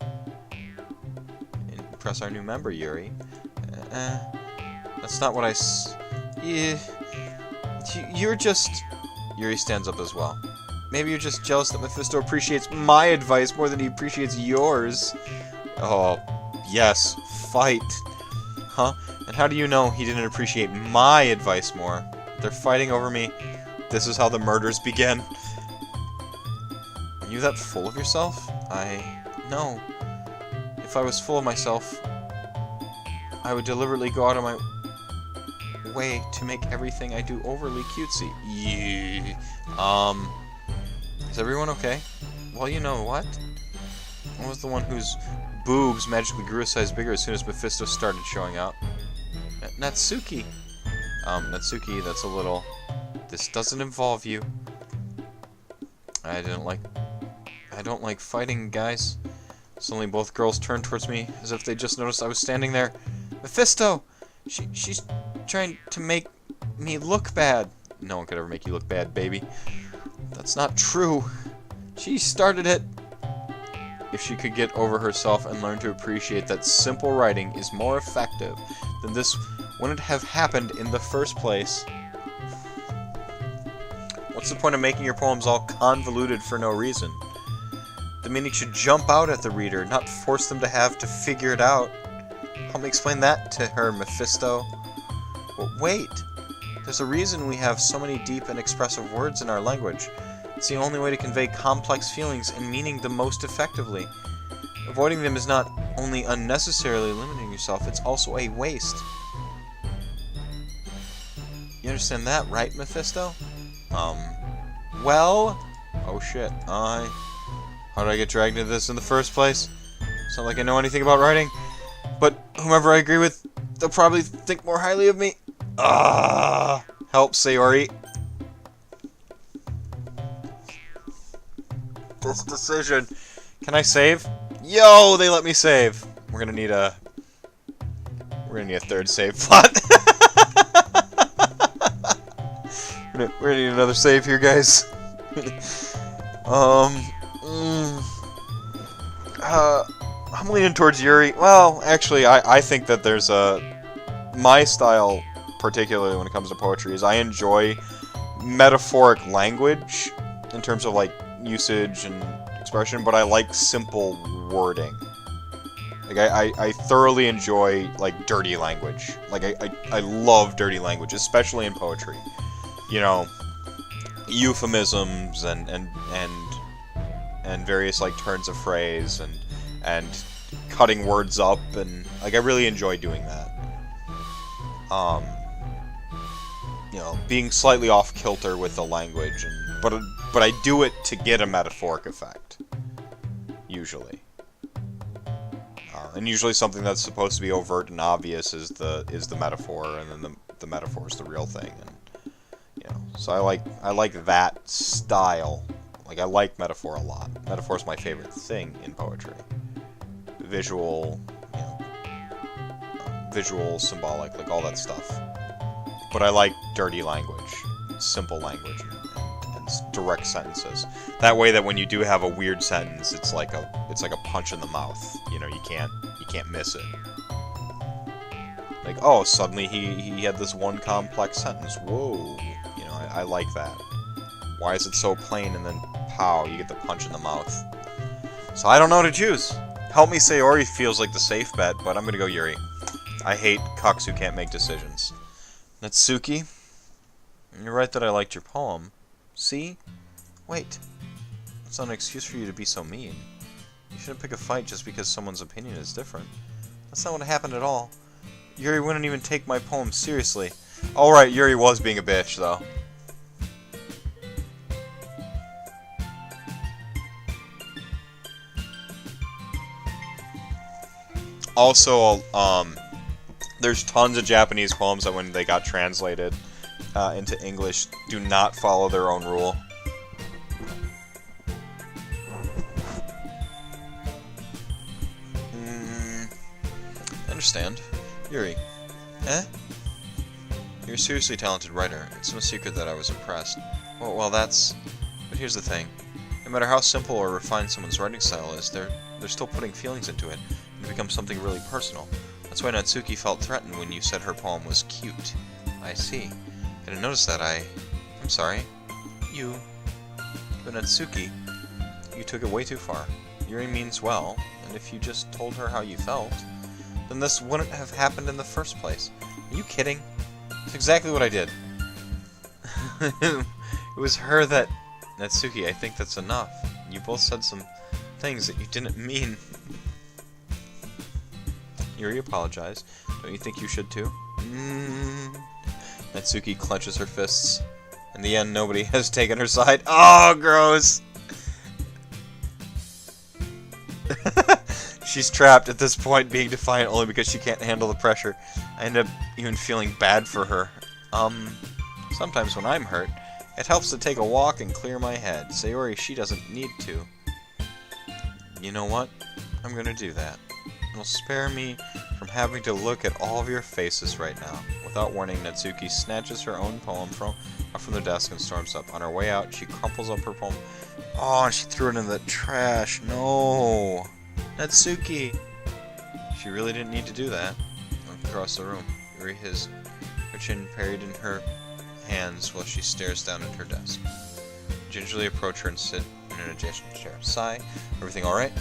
Impress our new member, Yuri? That's not what You're just... Yuri stands up as well. Maybe you're just jealous that Mephisto appreciates my advice more than he appreciates yours. Oh, yes. Fight. Huh? And how do you know he didn't appreciate my advice more? They're fighting over me. This is how the murders begin. Are you that full of yourself? No. If I was full of myself, I would deliberately go out of my way to make everything I do overly cutesy. Yeah. Is everyone okay? Well, you know what? I was the one whose boobs magically grew a size bigger as soon as Mephisto started showing up. Natsuki. Natsuki, that's a little... This doesn't involve you. I don't like fighting, guys. Suddenly both girls turned towards me, as if they just noticed I was standing there. Mephisto! She's trying to make me look bad. No one could ever make you look bad, baby. That's not true. She started it. if she could get over herself and learn to appreciate that simple writing is more effective, then this wouldn't have happened in the first place. What's the point of making your poems all convoluted for no reason? The meaning should jump out at the reader, not force them to have to figure it out. Help me explain that to her, Mephisto. But wait! There's a reason we have so many deep and expressive words in our language. It's the only way to convey complex feelings and meaning the most effectively. Avoiding them is not only unnecessarily limiting yourself, it's also a waste. You understand that, right, Mephisto? Well... Oh shit, how did I get dragged into this in the first place? It's not like I know anything about writing, but whomever I agree with, they'll probably think more highly of me. Help, Sayori. This decision. Can I save? Yo, they let me save. We're gonna need a third save plot. we're gonna need another save here, guys. I'm leaning towards Yuri. Well, actually, I think that there's my style, particularly when it comes to poetry, is I enjoy metaphoric language in terms of like usage and expression, but I like simple wording. Like I thoroughly enjoy like dirty language. Like I love dirty language, especially in poetry. You know, euphemisms and various like turns of phrase and cutting words up, and like I really enjoy doing that. You know, being slightly off kilter with the language, but I do it to get a metaphoric effect. Usually. And usually something that's supposed to be overt and obvious is the metaphor, and then the metaphor is the real thing. And you know, so I like that style. Like I like metaphor a lot. Metaphor is my favorite thing in poetry. Visual, you know, visual, symbolic, like all that stuff. But I like dirty language, simple language, and direct sentences. That way, that when you do have a weird sentence, it's like a punch in the mouth. You know, you can't miss it. Like, oh, suddenly he had this one complex sentence. Whoa, you know, I like that. Why is it so plain and then pow, you get the punch in the mouth? So I don't know to choose. Help me, Sayori feels like the safe bet, but I'm gonna go Yuri. I hate cucks who can't make decisions. Natsuki, you're right that I liked your poem. See? Wait. That's not an excuse for you to be so mean. You shouldn't pick a fight just because someone's opinion is different. That's not what happened at all. Yuri wouldn't even take my poem seriously. Alright, Yuri was being a bitch, though. Also, there's tons of Japanese poems that when they got translated into English do not follow their own rule. I understand. Yuri. Eh? You're a seriously talented writer. It's no secret that I was impressed. Well, that's... But here's the thing. No matter how simple or refined someone's writing style is, they're still putting feelings into it. It becomes something really personal. That's why Natsuki felt threatened when you said her poem was cute. I see. I didn't notice that. I'm sorry. But Natsuki, you took it way too far. Yuri means well, and if you just told her how you felt, then this wouldn't have happened in the first place. Are you kidding? That's exactly what I did. It was her that... Natsuki, I think that's enough. You both said some things that you didn't mean. Yuri apologized. Don't you think you should too? Natsuki clenches her fists. In the end, nobody has taken her side. Oh, gross! She's trapped at this point, being defiant only because she can't handle the pressure. I end up even feeling bad for her. Sometimes when I'm hurt, it helps to take a walk and clear my head. Sayori, she doesn't need to. You know what? I'm gonna do that. It'll spare me from having to look at all of your faces right now. Without warning, Natsuki snatches her own poem from the desk and storms up. On her way out, she crumples up her poem Oh, and she threw it in the trash. No. Natsuki. She really didn't need to do that. Across the room, Yuri has her chin buried in her hands while she stares down at her desk. Gingerly approach her and sit in an adjacent chair. Sigh. Everything alright?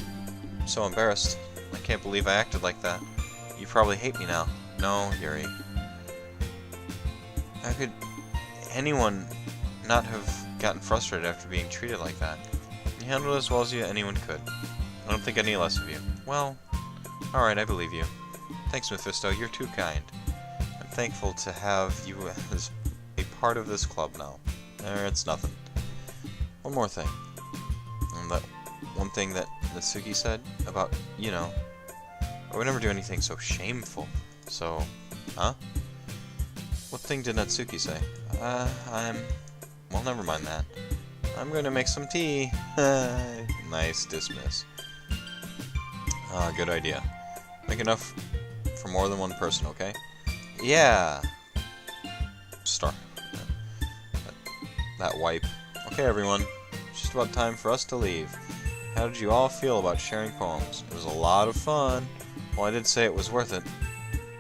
I'm so embarrassed. I can't believe I acted like that. You probably hate me now. No, Yuri. How could anyone not have gotten frustrated after being treated like that? You handled it as well as anyone could. I don't think any less of you. Well, alright, I believe you. Thanks, Mephisto. You're too kind. I'm thankful to have you as a part of this club now. It's nothing. One more thing. That one thing that Natsuki said about, you know, I would never do anything so shameful. So, huh? What thing did Natsuki say? Well, never mind that. I'm going to make some tea. Nice, dismiss. Ah, good idea. Make enough for more than one person, okay? Yeah! Star. That wipe. Okay, everyone. It's just about time for us to leave. How did you all feel about sharing poems? It was a lot of fun. Well, I did say it was worth it.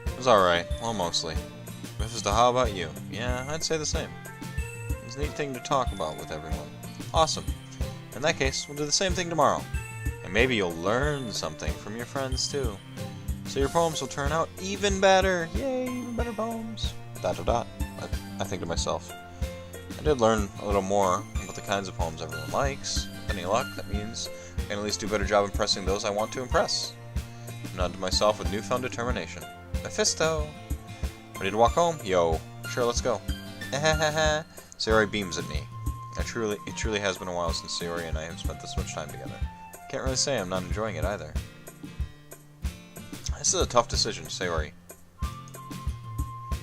It was alright. Well, mostly. Mephisto, how about you? Yeah, I'd say the same. It was a neat thing to talk about with everyone. Awesome. In that case, we'll do the same thing tomorrow. And maybe you'll learn something from your friends, too. So your poems will turn out even better. Yay, even better poems. ... I think to myself. I did learn a little more about the kinds of poems everyone likes. With any luck, that means I can at least do a better job impressing those I want to impress. I nod to myself with newfound determination. Mephisto! Ready to walk home? Yo. Sure, let's go. Sayori beams at me. It truly has been a while since Sayori and I have spent this much time together. Can't really say I'm not enjoying it either. This is a tough decision, Sayori.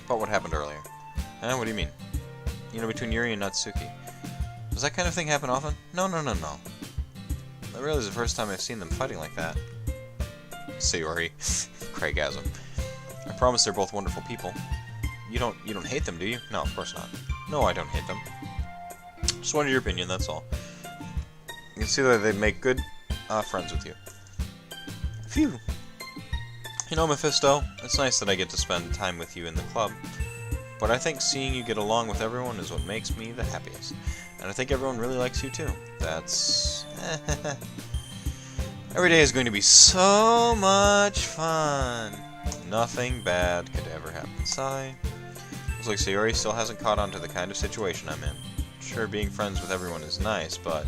About what happened earlier. What do you mean? You know, between Yuri and Natsuki. Does that kind of thing happen often? No. That really is the first time I've seen them fighting like that. Sayori. Craigasm. I promise they're both wonderful people. You don't hate them, do you? No, of course not. No, I don't hate them. Just wanted your opinion, that's all. You can see that they make good friends with you. Phew. You know, Mephisto, it's nice that I get to spend time with you in the club, but I think seeing you get along with everyone is what makes me the happiest. And I think everyone really likes you too. That's... Every day is going to be so much fun. Nothing bad could ever happen. Sigh. Looks like Sayori still hasn't caught on to the kind of situation I'm in. Sure, being friends with everyone is nice, but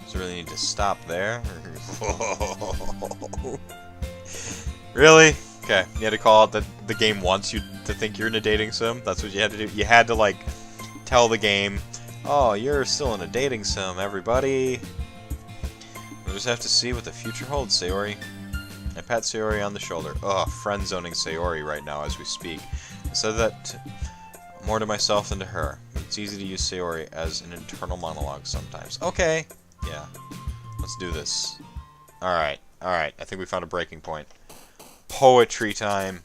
does it really need to stop there? Really? Okay, you had to call out that the game wants you to think you're in a dating sim? That's what you had to do? You had to, like, tell the game, oh, you're still in a dating sim, everybody. We'll just have to see what the future holds, Sayori. I pat Sayori on the shoulder. Ugh, friend-zoning Sayori right now as we speak. I said that more to myself than to her. But it's easy to use Sayori as an internal monologue sometimes. Okay. Yeah. Let's do this. Alright. I think we found a breaking point. Poetry time.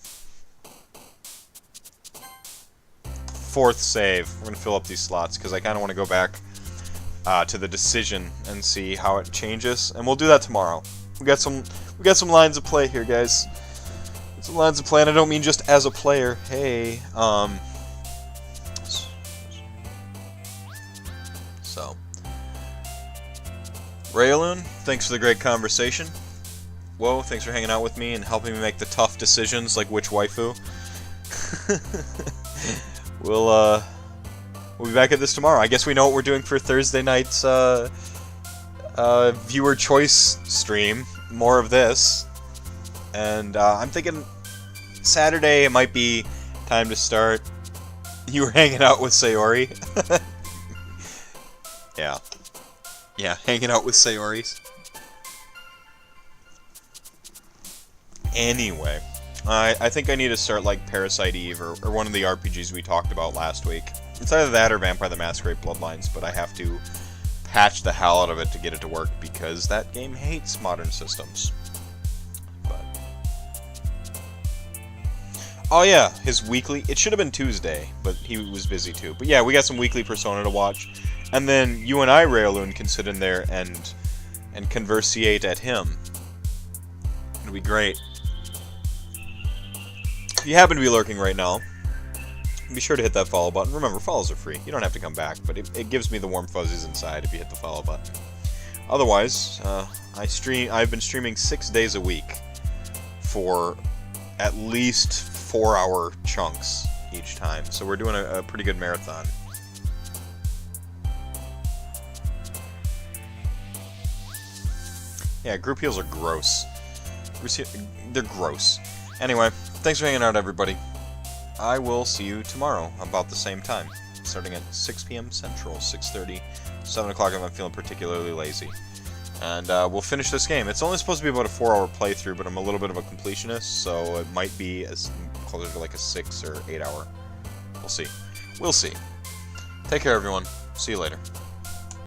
4th save. We're gonna fill up these slots because I kind of want to go back to the decision and see how it changes, and we'll do that tomorrow. We got some lines of play here, guys. Some lines of play, and I don't mean just as a player. Hey, so Rayalun, thanks for the great conversation. Whoa, thanks for hanging out with me and helping me make the tough decisions, like which waifu. We'll be back at this tomorrow. I guess we know what we're doing for Thursday night's viewer choice stream. More of this. And I'm thinking Saturday it might be time to start. You were hanging out with Sayori. Yeah, hanging out with Sayori. Anyway, I think I need to start like Parasite Eve or one of the RPGs we talked about last week. It's either that or Vampire the Masquerade Bloodlines, but I have to patch the hell out of it to get it to work because that game hates modern systems. But oh yeah, his weekly, it should have been Tuesday, but he was busy too. But yeah, we got some weekly Persona to watch, And then you and I, Raylune, can sit in there and conversiate at him. It'll be great. If you happen to be lurking right now, be sure to hit that follow button. Remember, follows are free. You don't have to come back, but it gives me the warm fuzzies inside if you hit the follow button. Otherwise, I've been streaming 6 days a week for at least 4-hour chunks each time. So we're doing a pretty good marathon. Yeah, group heals are gross. They're gross. Anyway, thanks for hanging out, everybody. I will see you tomorrow about the same time, starting at 6 p.m. Central, 6:30, 7 o'clock if I'm feeling particularly lazy. And we'll finish this game. It's only supposed to be about a 4-hour playthrough, but I'm a little bit of a completionist, so it might be closer to like a 6 or 8 hour. We'll see. We'll see. Take care, everyone. See you later.